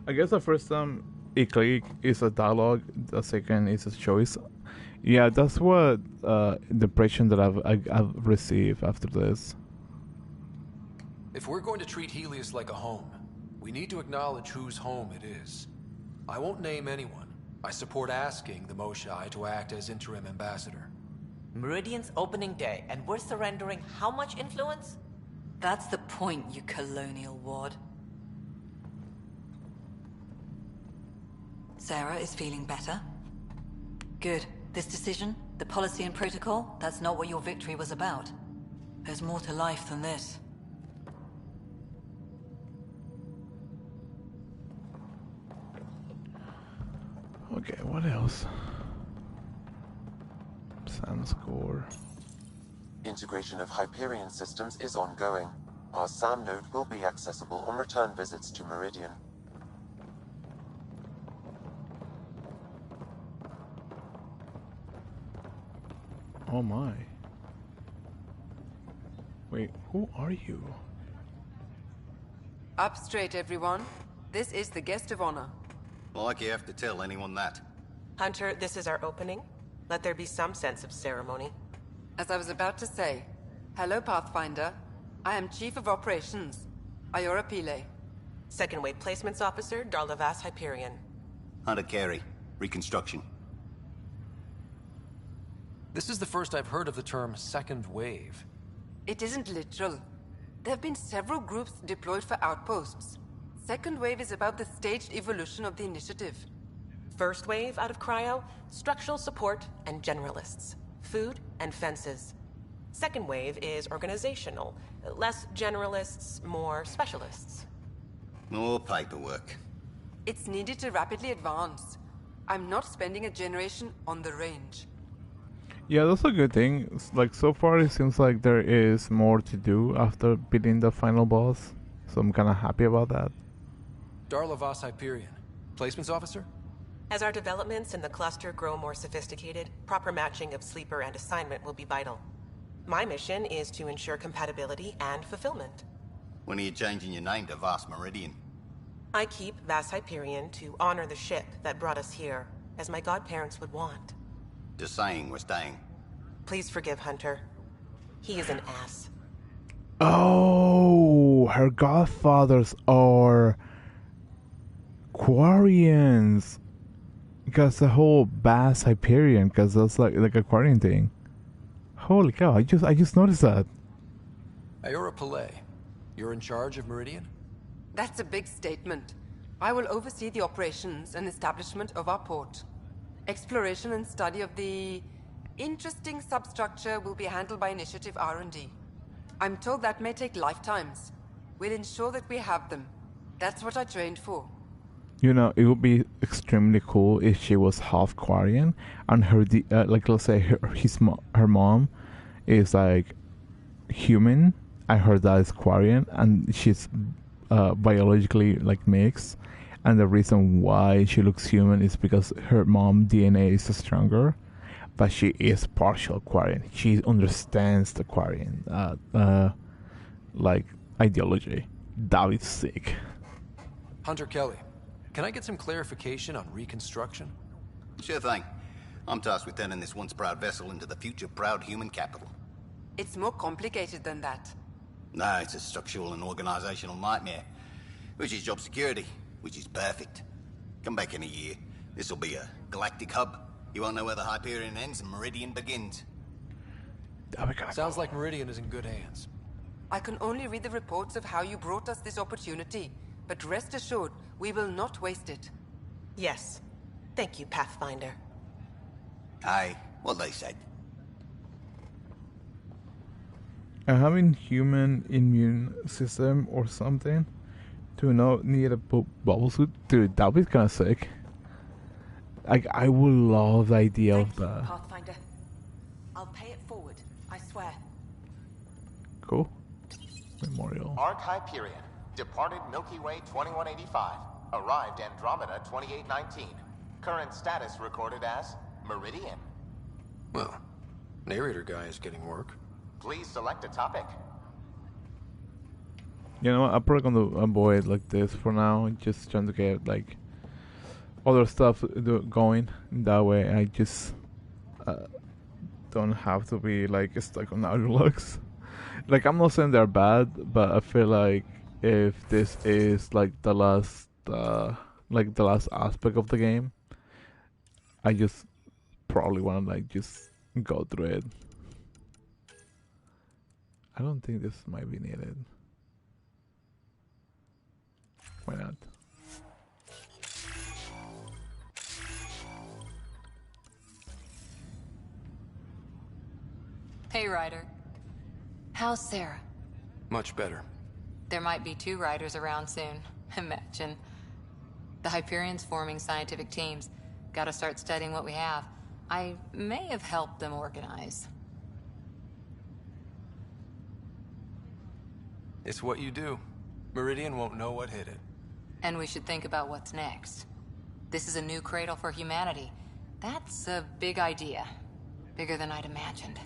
I guess the first time it click is a dialogue, the second is a choice. Yeah, that's what the impression that I've received after this. If we're going to treat Helios like a home, we need to acknowledge whose home it is. I won't name anyone. I support asking the Moshai to act as interim ambassador. Meridian's opening day, and we're surrendering how much influence? That's the point, you colonial wad. Sarah is feeling better? Good. This decision, the policy and protocol, that's not what your victory was about. There's more to life than this. Okay, what else? Sam score. Integration of Hyperion systems is ongoing. Our SAM node will be accessible on return visits to Meridian. Oh my. Wait, who are you? Up straight, everyone. This is the guest of honor. Like you have to tell anyone that. Hunter, this is our opening. Let there be some sense of ceremony. As I was about to say, hello, Pathfinder. I am Chief of Operations, Iora Pile. Second Wave Placements Officer, Darla Vas Hyperion. Hunter Carey, Reconstruction. This is the first I've heard of the term second wave. It isn't literal. There have been several groups deployed for outposts. Second wave is about the staged evolution of the initiative. First wave out of cryo, structural support and generalists. Food and fences. Second wave is organizational. Less generalists, more specialists. More paperwork. It's needed to rapidly advance. I'm not spending a generation on the range. Yeah, that's a good thing. Like, so far it seems like there is more to do after beating the final boss. So I'm kind of happy about that. Darla Vas Hyperion, Placements Officer? As our developments in the cluster grow more sophisticated, proper matching of sleeper and assignment will be vital. My mission is to ensure compatibility and fulfillment. When are you changing your name to Vast Meridian? I keep Vas Hyperion to honor the ship that brought us here, as my godparents would want. Just saying we're staying. Please forgive Hunter. He is an ass. Oh, her godfathers are Quarians. Because the whole bass Hyperion, because that's like aquarium thing. Holy cow! I just noticed that. Ayora Pillay, you're in charge of Meridian? That's a big statement. I will oversee the operations and establishment of our port. Exploration and study of the interesting substructure will be handled by Initiative R&D. I'm told that may take lifetimes. We'll ensure that we have them. That's what I trained for. You know, it would be extremely cool if she was half Quarian and like let's say her mom is like human. I heard that is Quarian and she's biologically like mixed, and the reason why she looks human is because her mom DNA is stronger, but she is partial Quarian. She understands the Quarian like ideology. That is sick. Hunter Kelly, can I get some clarification on reconstruction? Sure thing. I'm tasked with turning this once proud vessel into the future proud human capital. It's more complicated than that. No, it's a structural and organizational nightmare. Which is job security, which is perfect. Come back in a year. This'll be a galactic hub. You won't know where the Hyperion ends and Meridian begins. Sounds like Meridian is in good hands. I can only read the reports of how you brought us this opportunity, but rest assured, we will not waste it. Yes. Thank you, Pathfinder. Aye, what they said. Having human immune system or something to not need a bubble suit, dude, that would be kind of sick. Like, I would love the idea of that. Pathfinder. I'll pay it forward, I swear. Cool. Memorial. Arc Hyperion, departed Milky Way 2185, arrived Andromeda 2819. Current status recorded as Meridian. Well, narrator guy is getting work. Please select a topic. You know what, I'm probably gonna avoid like this for now, just trying to get like other stuff going. That way I just don't have to be like stuck on Outlook. Like, I'm not saying they're bad, but I feel like if this is like the last aspect of the game, I just probably wanna like just go through it. I don't think this might be needed. Why not? Hey, Ryder. How's Sarah? Much better. There might be 2 Riders around soon. Imagine. The Hyperion's forming scientific teams. Gotta start studying what we have. I may have helped them organize. It's what you do. Meridian won't know what hit it. And we should think about what's next. This is a new cradle for humanity. That's a big idea. Bigger than I'd imagined.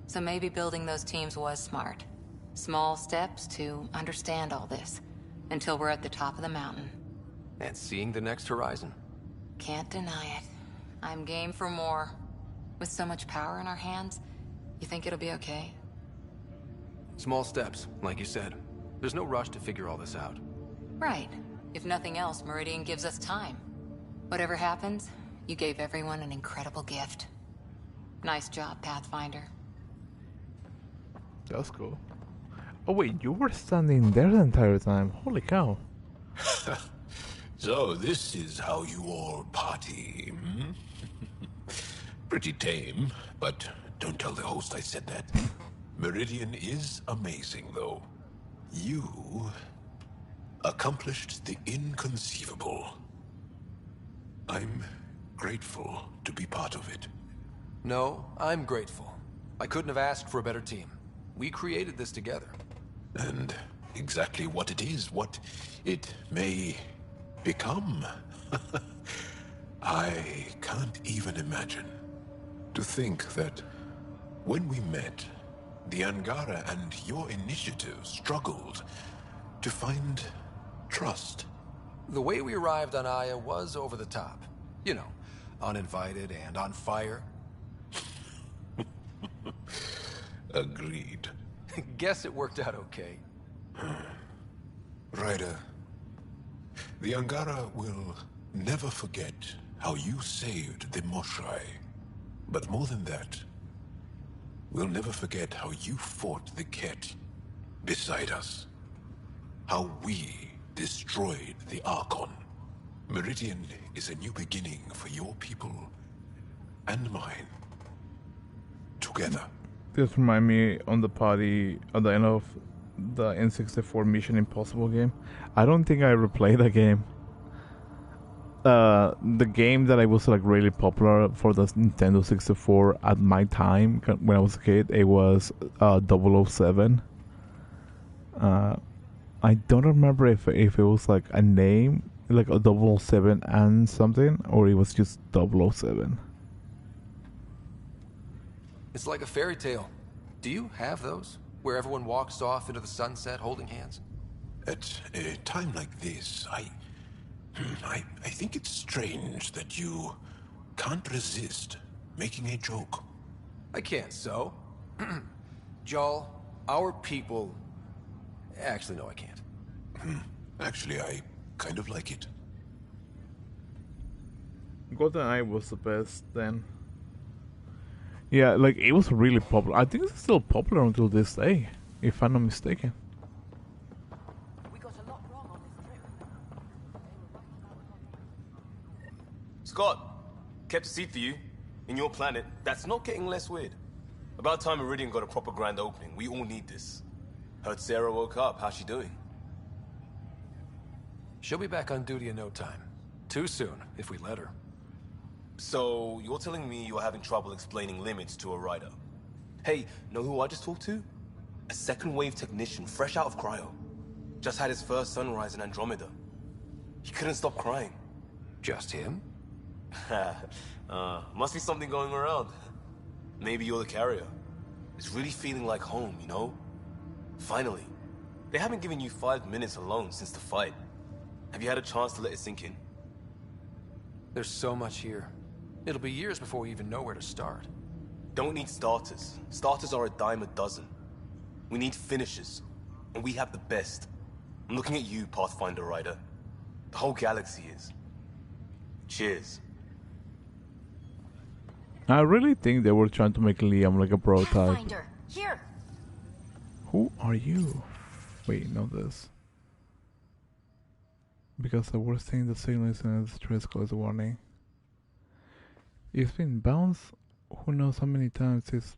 So maybe building those teams was smart. Small steps to understand all this, until we're at the top of the mountain. And seeing the next horizon. Can't deny it. I'm game for more. With so much power in our hands, you think it'll be okay? Small steps, like you said. There's no rush to figure all this out. Right. If nothing else, Meridian gives us time. Whatever happens, you gave everyone an incredible gift. Nice job, Pathfinder. That's cool. Oh wait, you were standing there the entire time. Holy cow. So this is how you all party, hmm? Pretty tame, but don't tell the host I said that. Meridian is amazing, though. You accomplished the inconceivable. I'm grateful to be part of it. No, I'm grateful. I couldn't have asked for a better team. We created this together. And exactly what it is, what it may become. I can't even imagine. To think that when we met, the Angara and your initiative struggled to find trust. The way we arrived on Aya was over the top. You know, uninvited and on fire. Agreed. Guess it worked out okay. Ryder, the Angara will never forget how you saved the Moshai. But more than that, we'll never forget how you fought the Ket beside us. How we destroyed the Archon. Meridian is a new beginning for your people and mine. Together. This remind me on the party at the end of the N64 Mission Impossible game. I don't think I replayed that game. The game that I was like really popular for the Nintendo 64 at my time when I was a kid, it was 007. I don't remember if it was like a name like a 007 and something, or it was just 007. It's like a fairy tale. Do you have those? Where everyone walks off into the sunset holding hands? At a time like this, I think it's strange that you can't resist making a joke. I can't, so? Jarl, our people... Actually, no, I can't. Actually, I kind of like it. GoldenEye was the best then. Yeah, like it was really popular. I think it's still popular until this day, if I'm not mistaken. Scott, kept a seat for you. In your planet, that's not getting less weird. About time Meridian got a proper grand opening. We all need this. Heard Sarah woke up. How's she doing? She'll be back on duty in no time. Too soon, if we let her. So, you're telling me you're having trouble explaining limits to a rider? Hey, know who I just talked to? A second-wave technician, fresh out of cryo. Just had his first sunrise in Andromeda. He couldn't stop crying. Just him? Must be something going around. Maybe you're the carrier. It's really feeling like home, you know? Finally. They haven't given you 5 minutes alone since the fight. Have you had a chance to let it sink in? There's so much here. It'll be years before we even know where to start. Don't need starters. Starters are a dime a dozen. We need finishers. And we have the best. I'm looking at you, Pathfinder Rider. The whole galaxy is. Cheers. I really think they were trying to make Liam like a prototype. Pathfinder, here. Who are you? Wait, not this. Because the worst thing the signal is in the stress call is a warning. It's been bounced who knows how many times. It's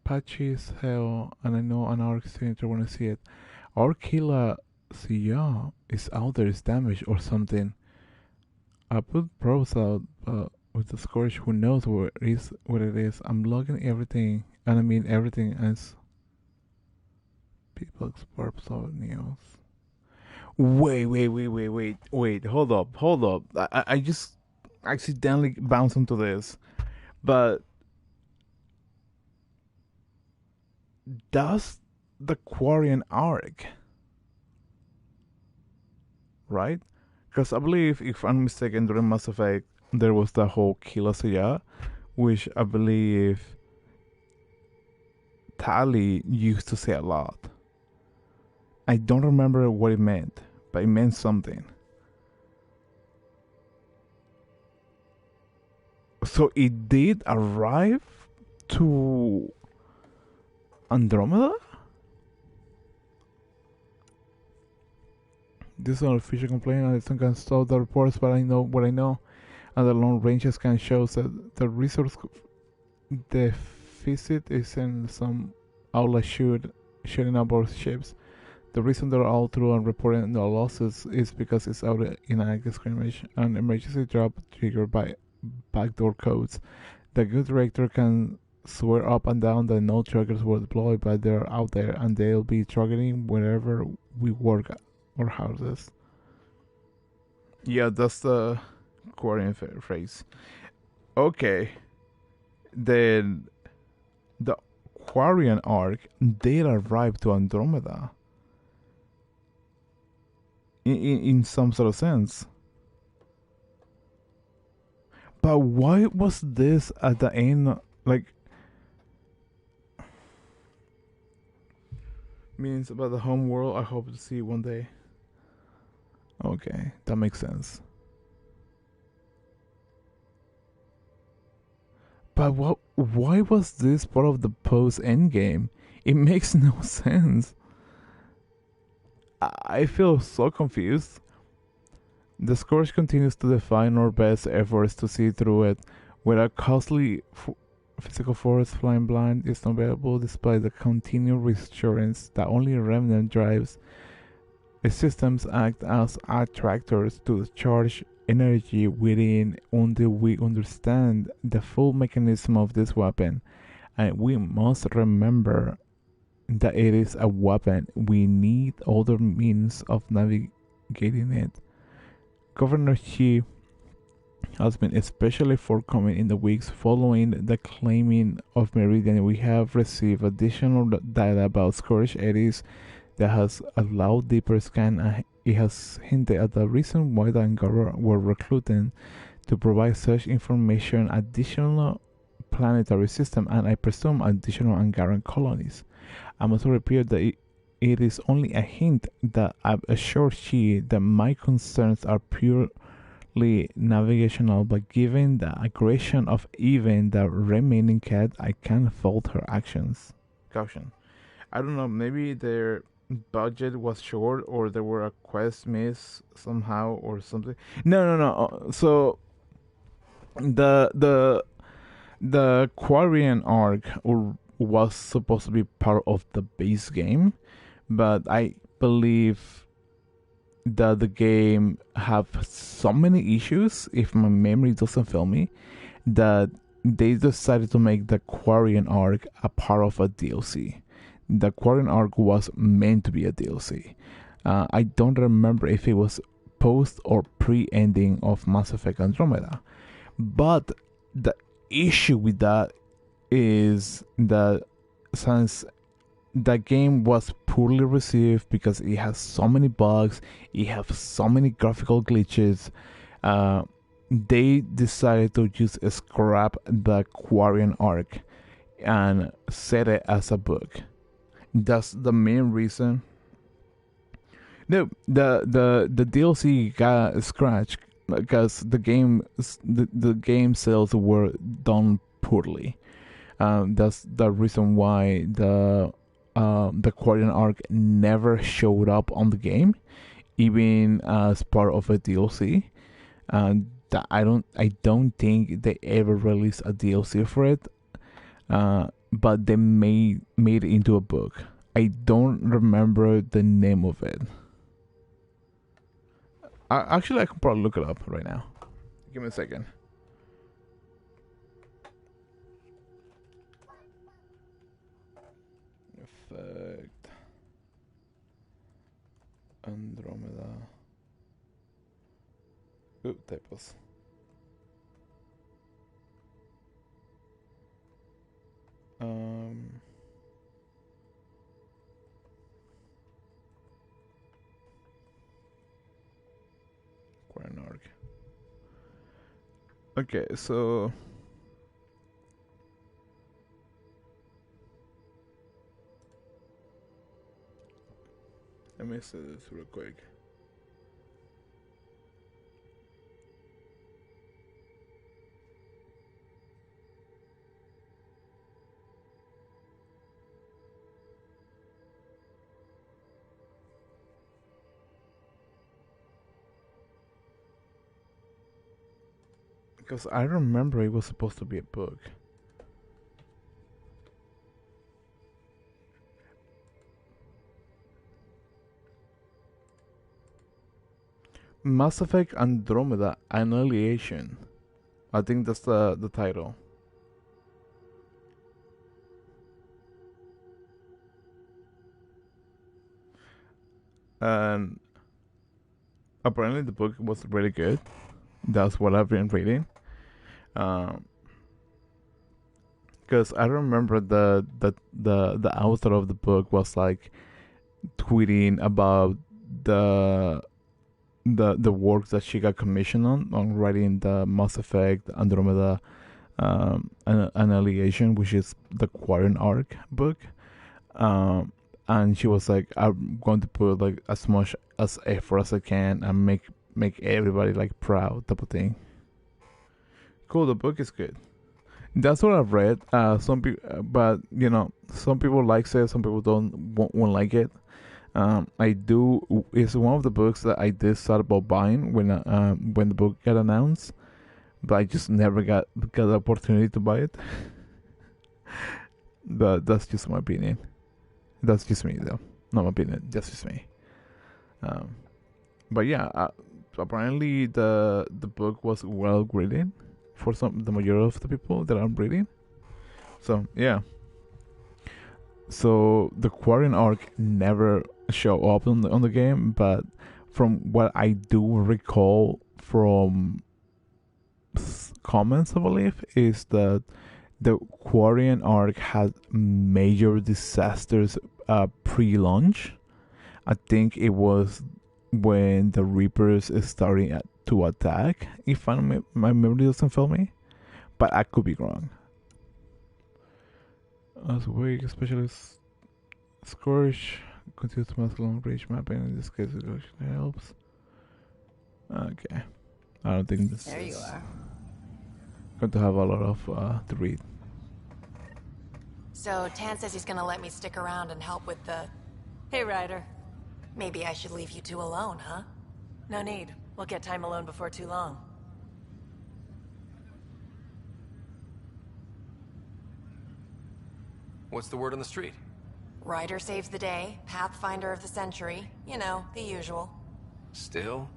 patchy as hell, and I know an ARC signature when I see it. Arkila Siya is out there, is damaged or something. I put probes out, but with the Scourge, who knows what it is. I'm logging everything, and I mean everything as people explore news. Wait, hold up. I just accidentally bounced into this. But does the Quarian arc, right? Because I believe, if I'm mistaken, during Mass Effect, there was the whole Kilasiya, which I believe Tali used to say a lot. I don't remember what it meant, but it meant something. So it did arrive to Andromeda? This is an official complaint. I still can stop the reports, but I know what I know. And the long range scan shows that the resource deficit is in some outlet shooting up our ships. The reason they're all through and reporting no losses is because it's out in an active skirmish. An emergency drop triggered by backdoor codes. The good director can swear up and down that no trackers were deployed, but they're out there and they'll be targeting wherever we work or houses. Yeah, that's the Quarian phrase. Okay. Then the Quarian arc did arrive to Andromeda. In some sort of sense. But why was this at the end, like, means about the home world I hope to see one day. Okay, that makes sense. But what? Why was this part of the post endgame? It makes no sense. I feel so confused. The Scourge continues to define our best efforts to see through it, with a costly physical force flying blind is not available despite the continued reassurance that only remnant drives. The systems act as attractors to charge energy within until we understand the full mechanism of this weapon, and we must remember that it is a weapon. We need other means of navigating it. Governor Xi has been especially forthcoming in the weeks following the claiming of Meridian. We have received additional data about Scourge eddies that has allowed deeper scan, and it has hinted at the reason why the Angara were recruiting to provide such information additional planetary system, and I presume additional Angaran colonies. I must repeat that it is only a hint that I've assured Xi that my concerns are purely navigational, but given the aggression of even the remaining cat, I can't fault her actions. Caution. I don't know, maybe their budget was short or there were a quest miss somehow or something. No. So the Quarian arc was supposed to be part of the base game, but I believe that the game have so many issues, if my memory doesn't fail me, that they decided to make the Quarian arc a part of a DLC. The Quarian arc was meant to be a DLC. I don't remember if it was post or pre-ending of Mass Effect Andromeda, but the issue with that is that since the game was poorly received because it has so many bugs, it has so many graphical glitches, they decided to just scrap the Quarian arc and set it as a book. That's the main reason. No, the DLC got scratched because the game sales were done poorly. That's the reason why the Quarian arc never showed up on the game, even as part of a DLC. That I don't think they ever released a DLC for it. But they made it into a book. I don't remember the name of it. Actually, I can probably look it up right now. Give me a second. Effect Andromeda. Ooh, typos. Quarian arc. Okay, so let me say this real quick. Because I remember it was supposed to be a book. Mass Effect Andromeda Annihilation. I think that's the title. And apparently the book was really good. That's what I've been reading. Because I remember the author of the book was like tweeting about the work that she got commissioned on writing the Mass Effect Andromeda Annihilation, which is the Quarian arc book. And she was like, I'm going to put like as much as effort as I can and make everybody like proud type of thing. Cool, the book is good. That's what I've read. But you know, some people like it, some people won't like it. I do. It's one of the books that I did start about buying when the book got announced, but I just never got the opportunity to buy it. But that's just my opinion. That's just me, though. Not my opinion. That's just me. But yeah, apparently the book was well graded for the majority of the people that I'm reading. So yeah. So the Quarian arc never show up on the game, but from what I do recall from comments, I believe, is that the Quarian arc had major disasters pre-launch. I think it was when the Reapers is starting to attack, if my memory doesn't fail me, but I could be wrong. As weak, especially Scourge continues to mask long range mapping. In this case, it actually helps. Okay, I don't think this there you is are. going to have a lot of to read. So, Tan says he's gonna let me stick around and help with the... Hey, Ryder. Maybe I should leave you two alone, huh? No need. We'll get time alone before too long. What's the word on the street? Ryder saves the day, Pathfinder of the century. You know, the usual. Still?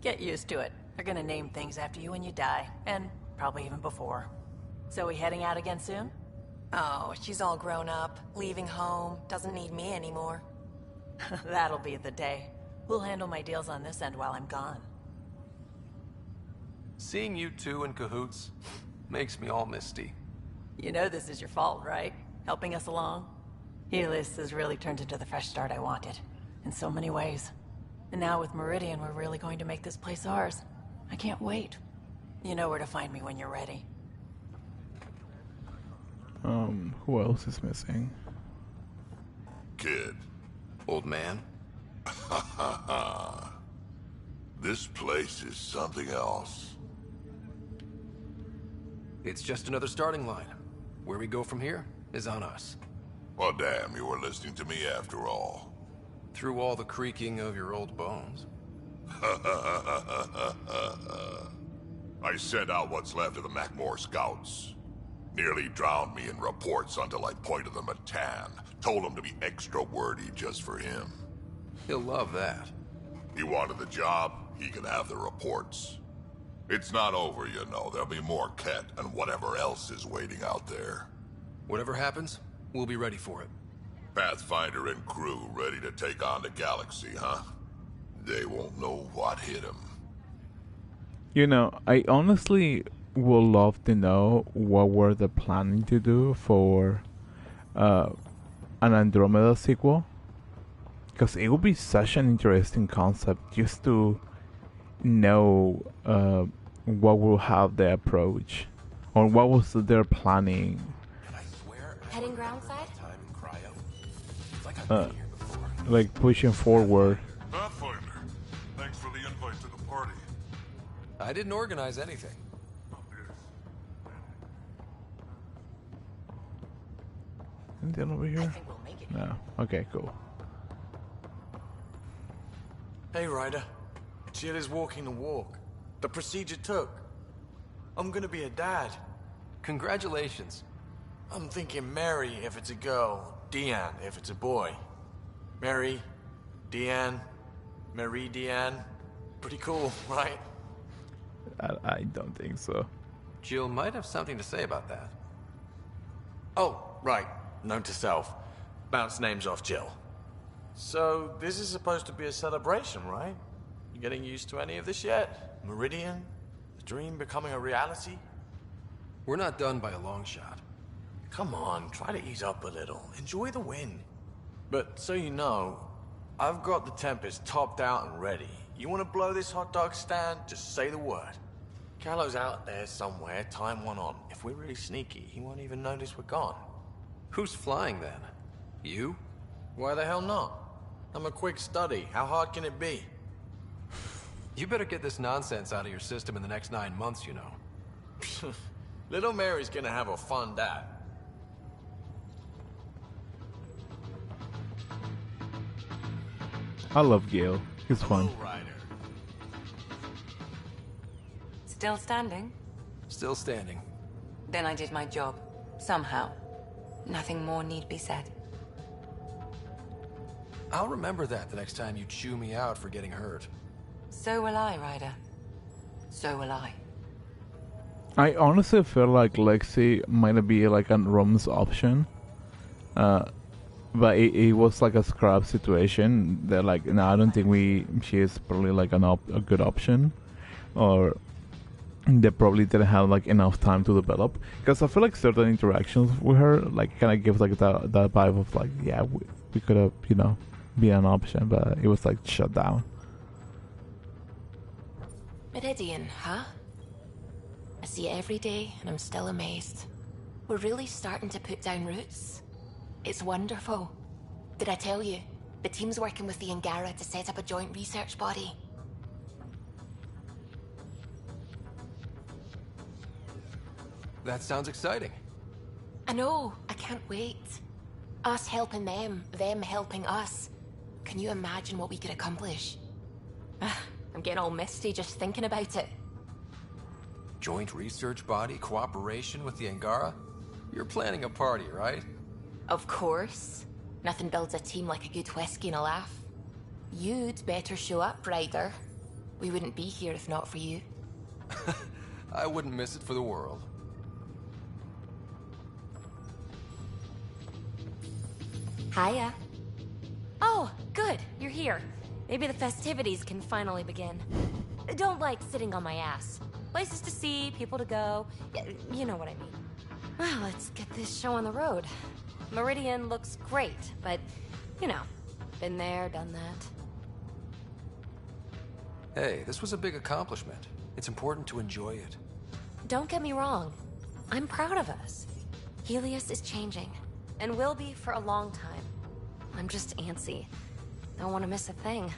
Get used to it. They're gonna name things after you when you die. And probably even before. So we heading out again soon? Oh, she's all grown up, leaving home, doesn't need me anymore. That'll be the day. We'll handle my deals on this end while I'm gone. Seeing you two in cahoots makes me all misty. You know this is your fault, right? Helping us along? Helios has really turned into the fresh start I wanted. In so many ways. And now with Meridian, we're really going to make this place ours. I can't wait. You know where to find me when you're ready. Who else is missing? Kid. Old man? This place is something else. It's just another starting line. Where we go from here is on us. Well, damn, you were listening to me after all. Through all the creaking of your old bones. I sent out what's left of the Macmore scouts. Nearly drowned me in reports until I pointed them at Tan. Told him to be extra wordy just for him. He'll love that. He wanted the job, he can have the reports. It's not over, you know. There'll be more Ket and whatever else is waiting out there. Whatever happens, we'll be ready for it. Pathfinder and crew ready to take on the galaxy, huh? They won't know what hit them. You know, I honestly would love to know what were they planning to do for an Andromeda sequel. Because it would be such an interesting concept just to know what will have the approach. Or what was their planning. Heading groundside? Like pushing forward. Pathfinder, thanks for the invite to the party. I didn't organize anything. Anything over here? No. Okay, cool. Hey, Ryder. Jill is walking the walk. The procedure took. I'm gonna be a dad. Congratulations. I'm thinking Mary if it's a girl, Deanne if it's a boy. Mary, Deanne, Marie Deanne. Pretty cool, right? I don't think so. Jill might have something to say about that. Oh, right. Note to self. Bounce names off Jill. So, this is supposed to be a celebration, right? You getting used to any of this yet? Meridian? The dream becoming a reality? We're not done by a long shot. Come on, try to ease up a little. Enjoy the win. But so you know, I've got the Tempest topped out and ready. You want to blow this hot dog stand? Just say the word. Callow's out there somewhere, time one on. If we're really sneaky, he won't even notice we're gone. Who's flying then? You? Why the hell not? I'm a quick study. How hard can it be? You better get this nonsense out of your system in the next 9 months, you know. Little Mary's gonna have a fun day. I love Gale. He's fun. Still standing? Still standing. Then I did my job. Somehow. Nothing more need be said. I'll remember that the next time you chew me out for getting hurt. So will I, Ryder. So will I. I honestly feel like Lexi might be like a Rom's option. But it was like a scrap situation. That like, no, I don't think she is probably like a good option, or they probably didn't have like enough time to develop. Because I feel like certain interactions with her like kind of gives like that vibe of like, yeah, we could have, you know, be an option, but it was like shut down. Meridian, huh? I see it every day, and I'm still amazed. We're really starting to put down roots. It's wonderful. Did I tell you? The team's working with the Angara to set up a joint research body. That sounds exciting. I know. I can't wait. Us helping them helping us. Can you imagine what we could accomplish? I'm getting all misty just thinking about it. Joint research body, cooperation with the Angara? You're planning a party, right? Of course. Nothing builds a team like a good whiskey and a laugh. You'd better show up, Ryder. We wouldn't be here if not for you. I wouldn't miss it for the world. Hiya. Oh, good. You're here. Maybe the festivities can finally begin. Don't like sitting on my ass. Places to see, people to go. You know what I mean. Well, let's get this show on the road. Meridian looks great, but, you know, been there, done that. Hey, this was a big accomplishment. It's important to enjoy it. Don't get me wrong. I'm proud of us. Helios is changing, and will be for a long time. I'm just antsy. Don't want to miss a thing.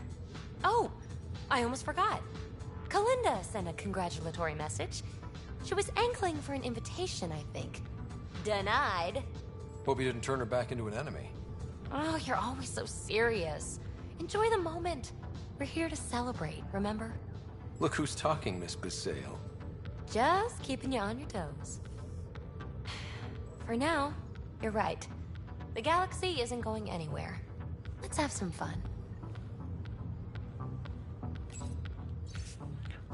Oh, I almost forgot. Kalinda sent a congratulatory message. She was angling for an invitation, I think. Denied. Hope you didn't turn her back into an enemy. Oh, you're always so serious. Enjoy the moment. We're here to celebrate, remember? Look who's talking, Miss Bissale. Just keeping you on your toes. For now, you're right. The galaxy isn't going anywhere. Let's have some fun.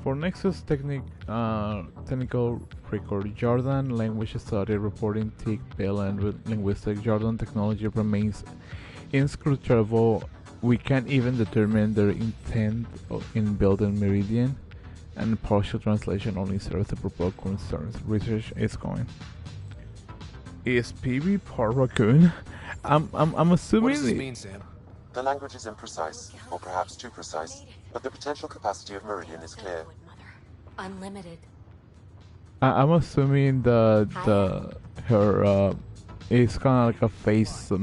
For Nexus technical record, Jordan language study reporting TIC and with linguistic Jordan technology remains inscrutable. We can't even determine their intent in building Meridian, and partial translation only serves to provoke concerns. Research is going. Is PB part raccoon? I'm assuming. What does this mean, Sam? The language is imprecise, or perhaps too precise, but the potential capacity of Meridian is clear. Unlimited. I'm assuming that her is kind of like a face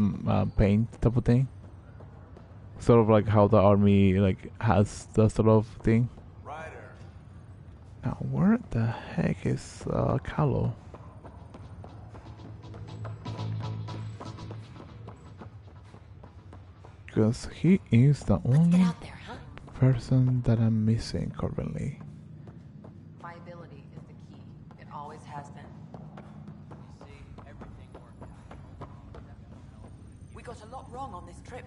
paint type of thing, sort of like how the army like has that sort of thing. Now, where the heck is Kalo? Because he is the only person that I'm missing currently. Viability is the key. It always has been. You see, everything worked out. We got a lot wrong on this trip.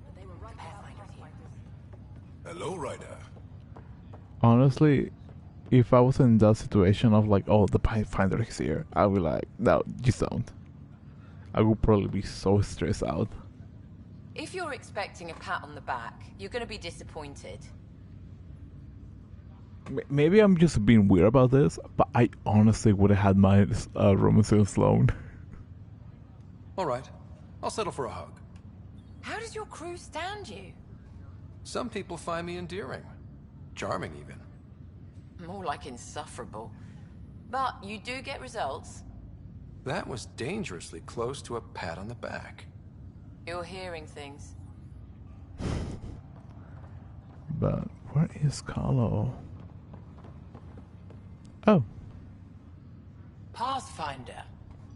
But they were right Pathfinders here. Hello, Ryder. Honestly, if I was in that situation of like, oh, the Pathfinder is here, I would be like, no, just don't. I would probably be so stressed out. If you're expecting a pat on the back, you're going to be disappointed. Maybe I'm just being weird about this, but I honestly would have had my Robinson Sloan. Alright, I'll settle for a hug. How does your crew stand you? Some people find me endearing. Charming, even. More like insufferable. But you do get results. That was dangerously close to a pat on the back. You're hearing things. But where is Carlo? Oh. Pathfinder.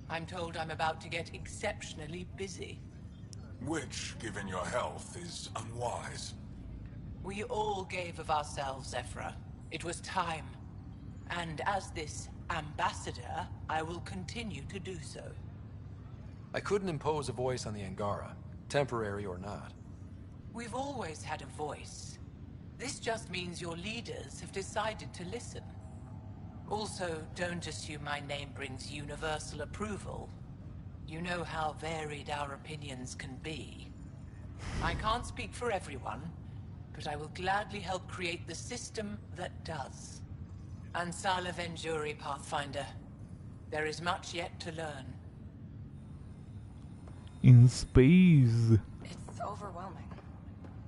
I'm told I'm about to get exceptionally busy. Which, given your health, is unwise. We all gave of ourselves, Ephra. It was time. And as this ambassador, I will continue to do so. I couldn't impose a voice on the Angara, temporary or not. We've always had a voice. This just means your leaders have decided to listen. Also, don't assume my name brings universal approval. You know how varied our opinions can be. I can't speak for everyone, but I will gladly help create the system that does. Ansala Venjuri, Pathfinder. There is much yet to learn. In space. It's overwhelming.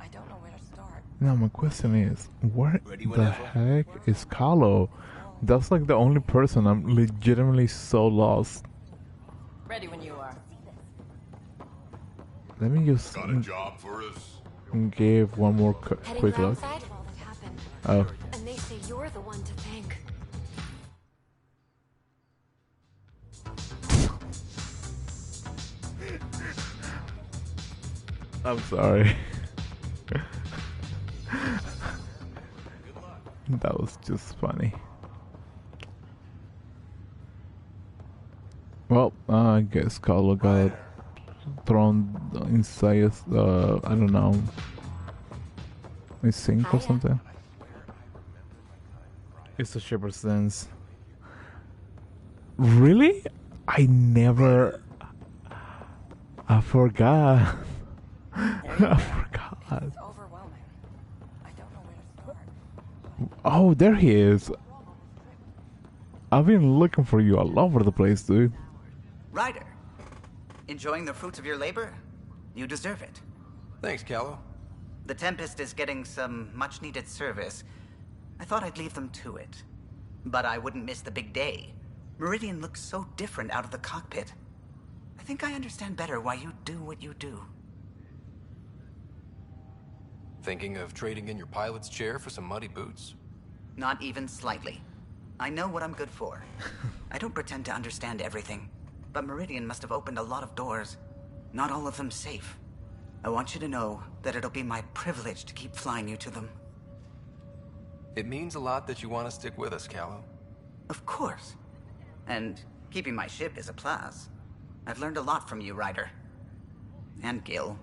I don't know where to start. Now my question is, where the heck is Carlo? That's like the only person I'm legitimately so lost. Ready when you are. Let me just Got a job for us? give one more quick look. Oh. And they say you're the one to thank. I'm sorry. That was just funny. Well, I guess Carlo got thrown inside, I don't know, a sink or something. It's a shepherd's dance. Really? I never... I forgot. I forgot. Oh, there he is. I've been looking for you all over the place, dude. Ryder, enjoying the fruits of your labor? You deserve it. Thanks, Callow. The Tempest is getting some much-needed service. I thought I'd leave them to it. But I wouldn't miss the big day. Meridian looks so different out of the cockpit. I think I understand better why you do what you do. Thinking of trading in your pilot's chair for some muddy boots? Not even slightly. I know what I'm good for. I don't pretend to understand everything, but Meridian must have opened a lot of doors. Not all of them safe. I want you to know that it'll be my privilege to keep flying you to them. It means a lot that you want to stick with us, Callow. Of course. And keeping my ship is a plus. I've learned a lot from you, Ryder. And Gil.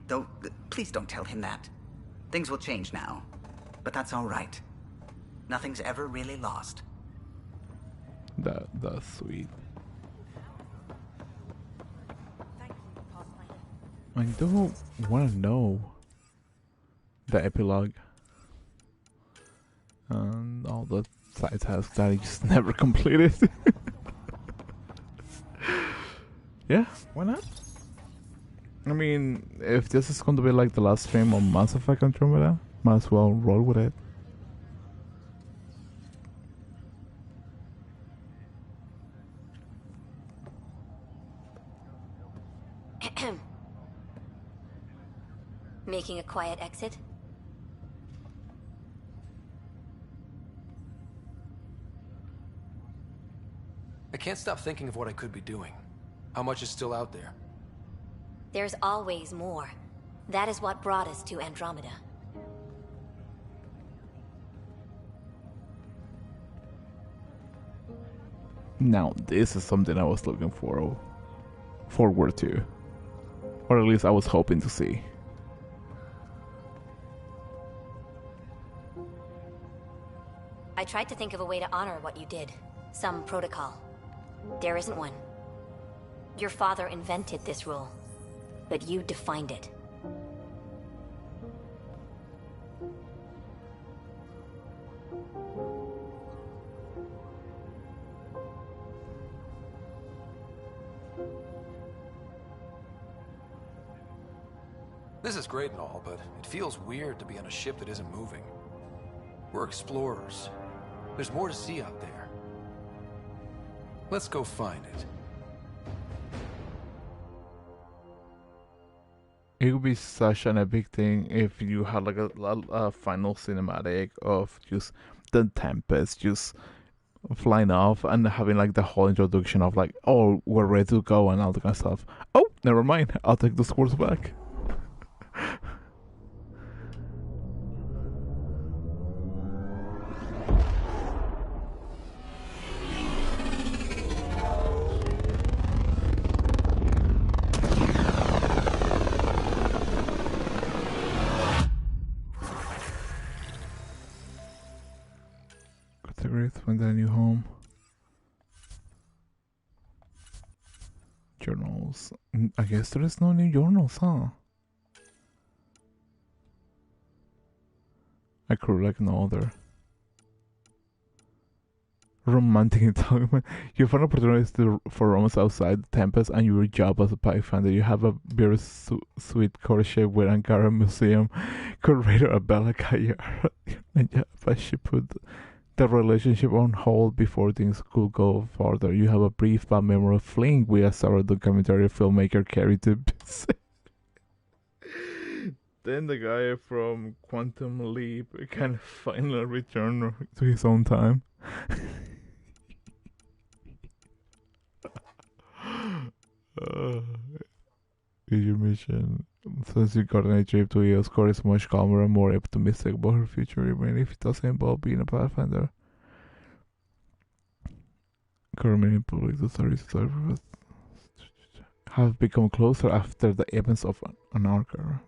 Though, please don't tell him that. Things will change now. But that's all right. Nothing's ever really lost. That's sweet. I don't want to know the epilogue and all the side tasks that I just never completed. Yeah, why not? I mean, if this is going to be like the last stream on Mass Effect Andromeda, might as well roll with it. Making a quiet exit? I can't stop thinking of what I could be doing. How much is still out there? There's always more. That is what brought us to Andromeda. Now, this is something I was looking forward to. Or at least I was hoping to see. I tried to think of a way to honor what you did. Some protocol. There isn't one. Your father invented this rule, but you defined it. This is great and all, but it feels weird to be on a ship that isn't moving. We're explorers. There's more to see out there. Let's go find it. It would be such an epic thing if you had like a final cinematic of just the Tempest just flying off and having like the whole introduction of like, oh, we're ready to go and all that kind of stuff. Oh, never mind. I'll take the scores back. Find a new home. Journals. I guess there is no new journals, huh? I could like no other. Romantic entanglement. You find opportunities for romance outside the Tempest and your job as a Pathfinder. You have a very sweet courtship with Angara Museum curator Abella Kayar. And yeah, but she put the relationship on hold before things could go further. You have a brief but memorable fling with a star documentary filmmaker Carrie Tibbs. Then the guy from Quantum Leap can finally return to his own time. Is your mission? Since you got a trip to Eoscore is much calmer and more optimistic about her future, even if it doesn't involve being a Pathfinder. Currently, public authorities have become closer after the events of Anarcha.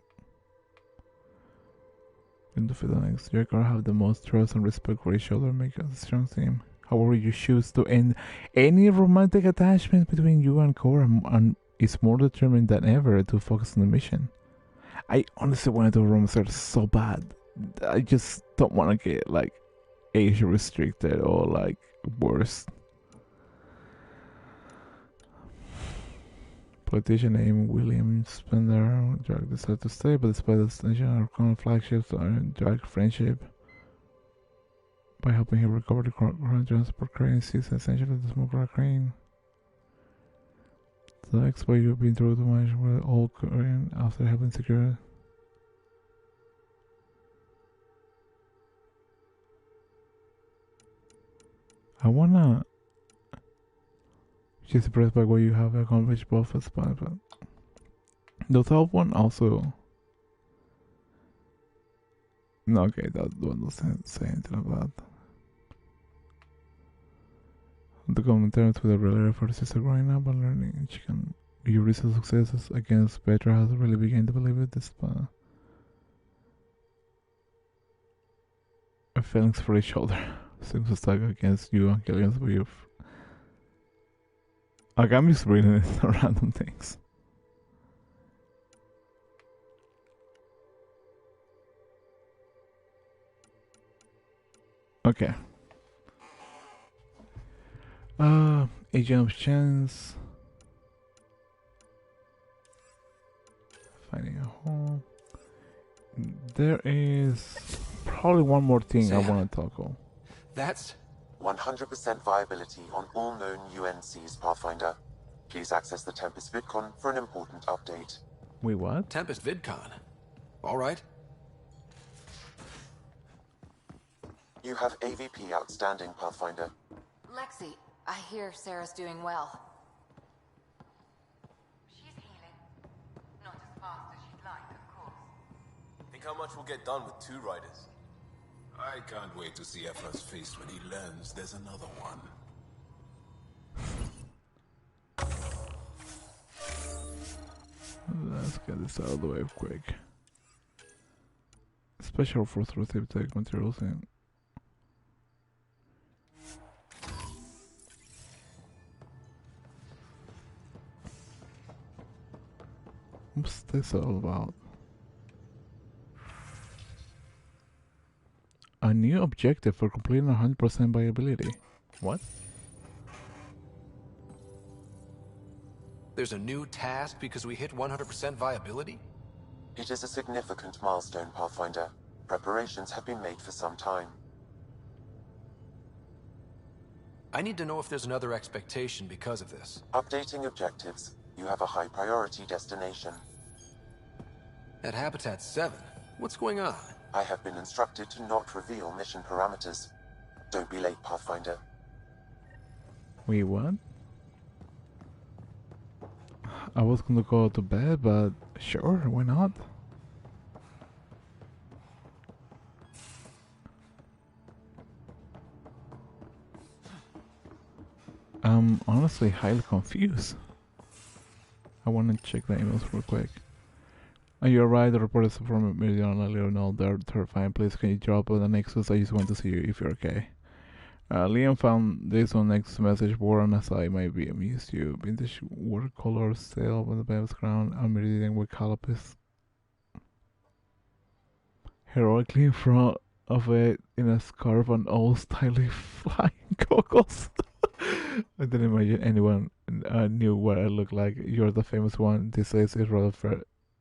In the Phalanx, you have the most trust and respect for each other, make a strong team. However, you choose to end any romantic attachment between you and Cora, and is more determined than ever to focus on the mission. I honestly wanted to romance her so bad. I just don't want to get like age restricted or like worse. Politician named William Spender Drag decided to stay, but despite the extension of common flagships Drag friendship by helping him recover the current transport crane, sees essentially the smuggler crane. The exploit you've been through to manage with all Korean after helping secure it. I wanna just impressed by what you have accomplished both as but the top one also. No, okay, that one doesn't say anything about the commentaries with a related for the sister growing up and learning. She can your recent successes against Petra has really begun to believe it. This feelings for each other seems to stack against you and Killian's with your. Like, I'm just reading random things. Okay. A jump's chance. Finding a home. There is probably one more thing Sam, I want to talk about. That's 100% viability on all known UNCs, Pathfinder. Please access the Tempest VidCon for an important update. Wait, what? Tempest VidCon? Alright. You have AVP outstanding, Pathfinder. Lexi, I hear Sarah's doing well. She's healing. Not as fast as she'd like, of course. Think how much we'll get done with 2 riders. I can't wait to see Efra's face when he learns there's another one. Let's get this out of the way quick. Special for tech materials and what's this all about? A new objective for completing 100% viability. What? There's a new task because we hit 100% viability? It is a significant milestone, Pathfinder. Preparations have been made for some time. I need to know if there's another expectation because of this. Updating objectives. You have a high priority destination. At Habitat 7? What's going on? I have been instructed to not reveal mission parameters. Don't be late, Pathfinder. Wait, what? I was gonna go to bed, but sure, why not? I'm honestly highly confused. I wanna check the emails real quick. Are you alright? The report is from Meridian. I let know they're terrifying. Please, can you drop the Nexus? I just want to see you if you're okay. Liam found this on Nexus message board and as I might be amused you. Vintage watercolor sail on the background. A Meridian with calipers heroically in front of it in a scarf and all stylish flying goggles. I didn't imagine anyone knew what I look like. You're the famous one. This is rather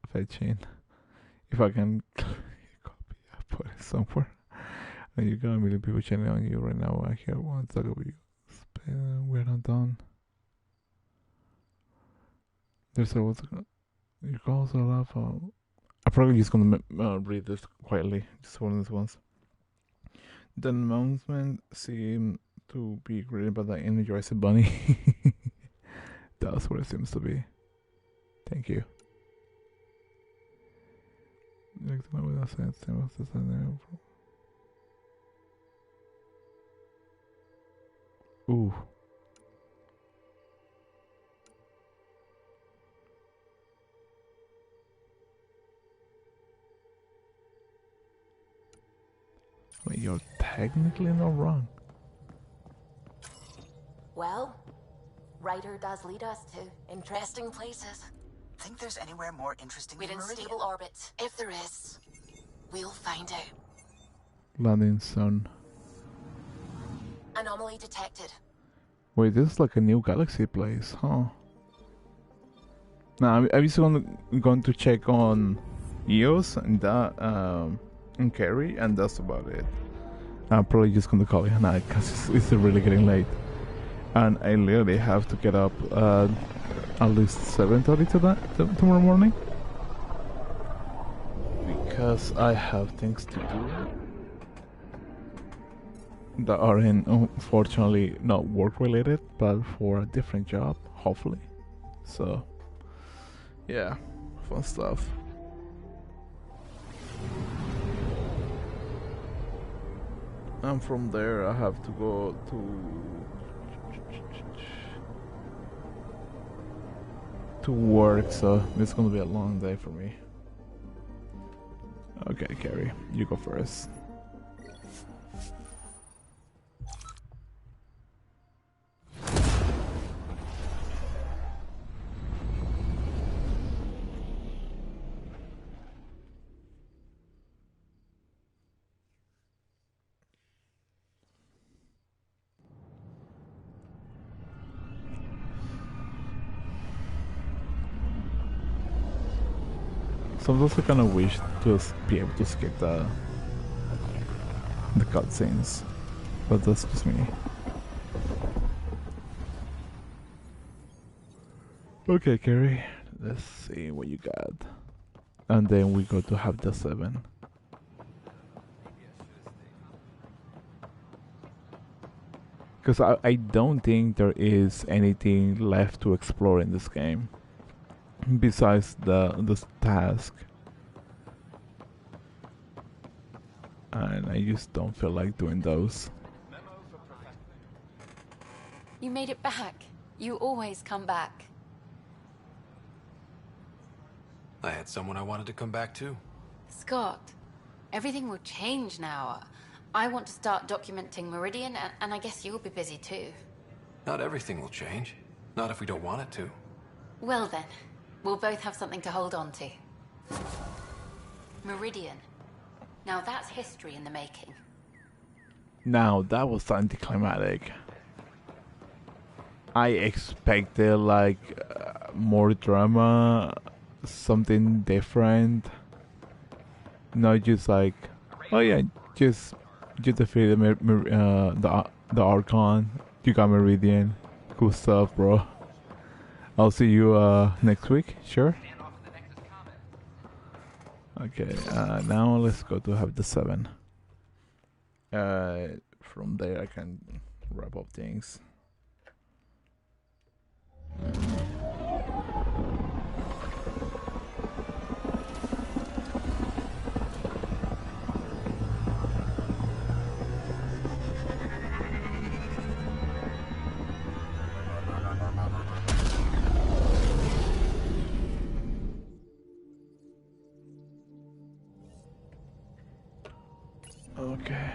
fetching. If I can copy, I put it somewhere. And you got a million people chanting on you right now. I hear one talk about you. We're not done. There's a what's your calls are laugh. I'm probably just gonna read this quietly. Just one of these ones. The announcement seemed to be written by the Energizer Bunny. That's what it seems to be. Thank you. Ooh. Wait, you're technically not wrong. Well, Ryder does lead us to interesting places. Think there's anywhere more interesting We're than in Meridian? stable orbit. If there is, we'll find out. Landing zone. Anomaly detected. Wait, this is like a new galaxy place, huh? Now I'm just going to check on EOS and that and Carrie, and that's about it. I'm probably just gonna call it a night because it's really getting late, and I literally have to get up at least 7:30 tomorrow morning because I have things to do that are unfortunately not work related, but for a different job, hopefully. So yeah, fun stuff. And from there I have to go to work, so it's gonna be a long day for me. Okay, Carrie, you go first. Sometimes I kind of wish to be able to skip the cutscenes, but that's just me. Okay, Carrie, let's see what you got, and then we go to have the 7. Because I don't think there is anything left to explore in this game. Besides the task, and I just don't feel like doing those. You made it back. You always come back. I had someone I wanted to come back to. Scott, everything will change now. I want to start documenting Meridian, and I guess you'll be busy too. Not everything will change. Not if we don't want it to. Well then, we'll both have something to hold on to. Meridian. Now that's history in the making. Now that was anticlimactic. I expected like more drama, something different. Not just like, oh yeah, just defeated the Archon. You got Meridian. Cool stuff, bro. I'll see you next week. Sure. Okay. Now let's go to have the 7. From there I can wrap up things. Okay.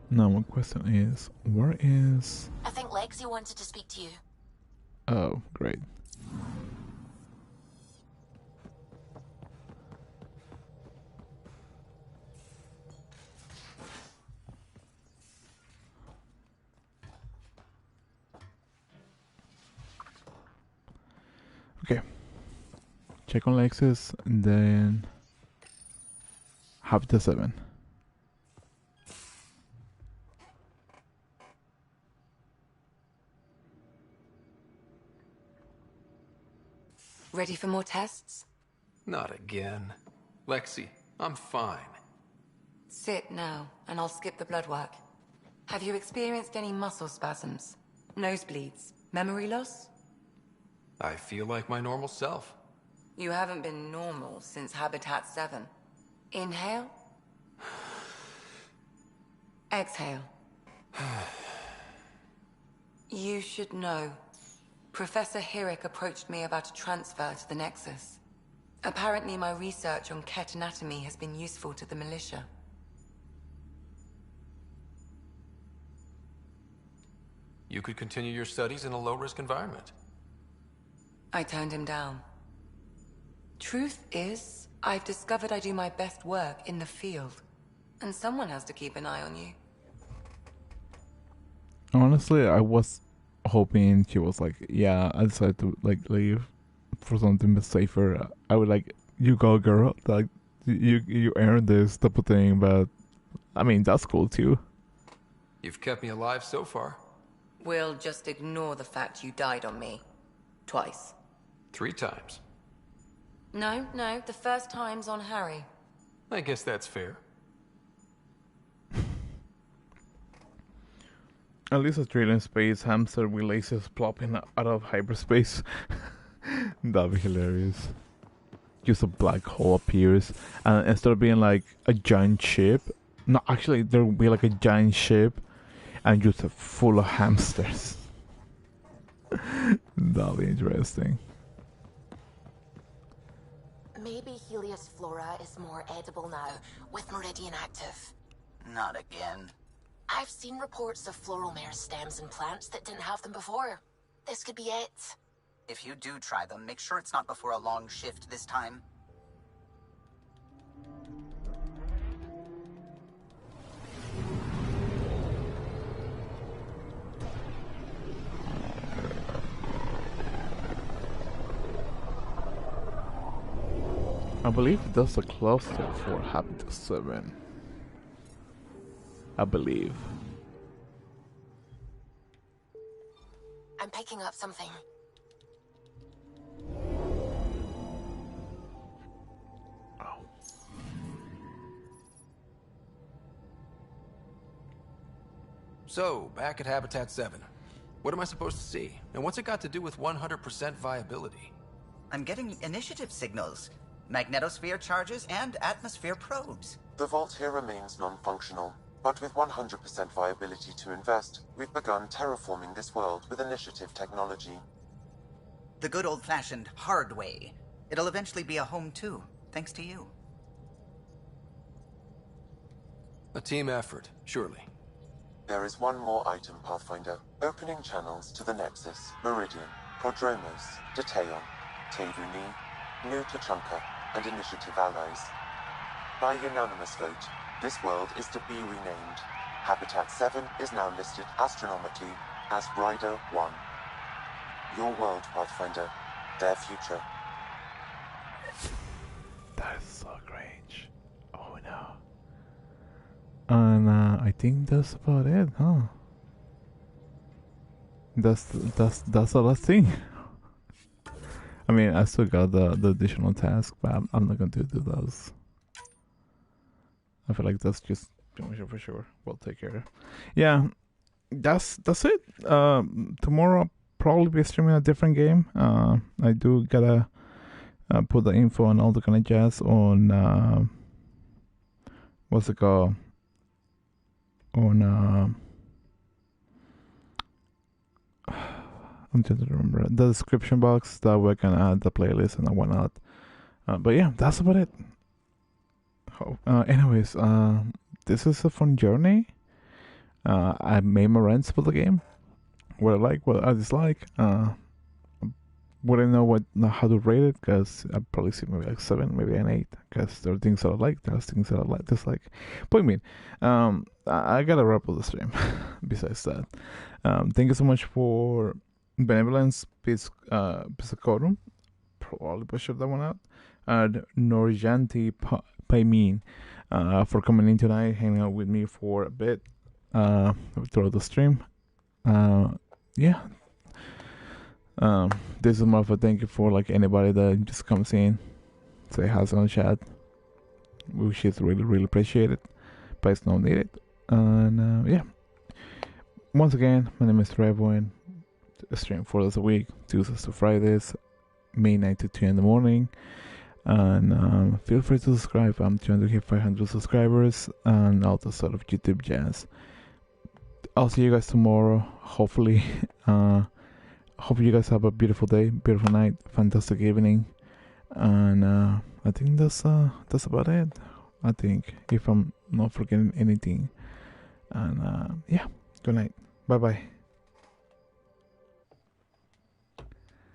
Now my question is, where is... I think Lexi wanted to speak to you. Oh, great. Okay. Check on Lexus and then Habitat 7. Ready for more tests? Not again. Lexi, I'm fine. Sit now, and I'll skip the blood work. Have you experienced any muscle spasms? Nosebleeds? Memory loss? I feel like my normal self. You haven't been normal since Habitat 7. Inhale. Exhale. You should know. Professor Hirek approached me about a transfer to the Nexus. Apparently my research on Ket anatomy has been useful to the militia. You could continue your studies in a low-risk environment. I turned him down. Truth is, I've discovered I do my best work in the field. And someone has to keep an eye on you. Honestly, I was hoping she was like, yeah, I decided to like leave for something bit safer. I would like, you go girl, like you earned this type of thing, but I mean that's cool too. You've kept me alive so far. We'll just ignore the fact you died on me. Twice. 3 times. No, the first time's on Harry. I guess that's fair. At least a trillion space hamster with lasers plopping out of hyperspace. That'd be hilarious. Just a black hole appears, and instead of being like a giant ship, no, actually there will be like a giant ship, and just full of hamsters. That'll be interesting. Maybe Helios flora is more edible now, with Meridian active. Not again. I've seen reports of floral mare stems in plants that didn't have them before. This could be it. If you do try them, make sure it's not before a long shift this time. I believe that's a cluster for Habitat 7. I believe. I'm picking up something. So, back at Habitat 7. What am I supposed to see? And what's it got to do with 100% viability? I'm getting initiative signals, magnetosphere charges, and atmosphere probes. The vault here remains non-functional, but with 100% viability to invest, we've begun terraforming this world with initiative technology. The good old-fashioned hard way. It'll eventually be a home too, thanks to you. A team effort, surely. There is one more item, Pathfinder. Opening channels to the Nexus, Meridian, Prodromos, Detaeon, Tevuni, New Tachanka, and Initiative allies. By unanimous vote, this world is to be renamed. Habitat 7 is now listed astronomically as Rider 1. Your world, Pathfinder. Their future. That is so great. Oh no. And I think that's about it, huh? That's the last thing. I mean, I still got the additional task, but I'm not going to do those. I feel like that's just for sure. We'll take care of it. Yeah, that's it. Tomorrow probably be streaming a different game. I do gotta put the info and all the kind of jazz on what's it called, on I'm trying to remember the description box, that way I can add the playlist and whatnot. But yeah, that's about it. Anyways, this is a fun journey. I made my rants for the game. What I like, what I dislike. Wouldn't know how to rate it, because I'd probably see maybe like 7, maybe an 8, because there are things that I like, there's things that I like, dislike. But I mean, I gotta wrap up the stream. Besides that, thank you so much for Benevolence Piscorum. Probably butchered that one out. And Norjanti Paimin for coming in tonight, hanging out with me for a bit throughout the stream. Yeah. This is more of a thank you for like anybody that just comes in, say hi on the chat. We should really appreciate it, but it's not needed. And yeah, once again, my name is Trevo, and I stream 4 days a week, Tuesdays to Fridays, midnight to 2 in the morning. And feel free to subscribe. I'm trying to hit 500 subscribers and all the sort of YouTube jazz. I'll see you guys tomorrow, hopefully. Hope you guys have a beautiful day, beautiful night, fantastic evening, and I think that's about it. I think, if I'm not forgetting anything. And yeah, good night, bye bye.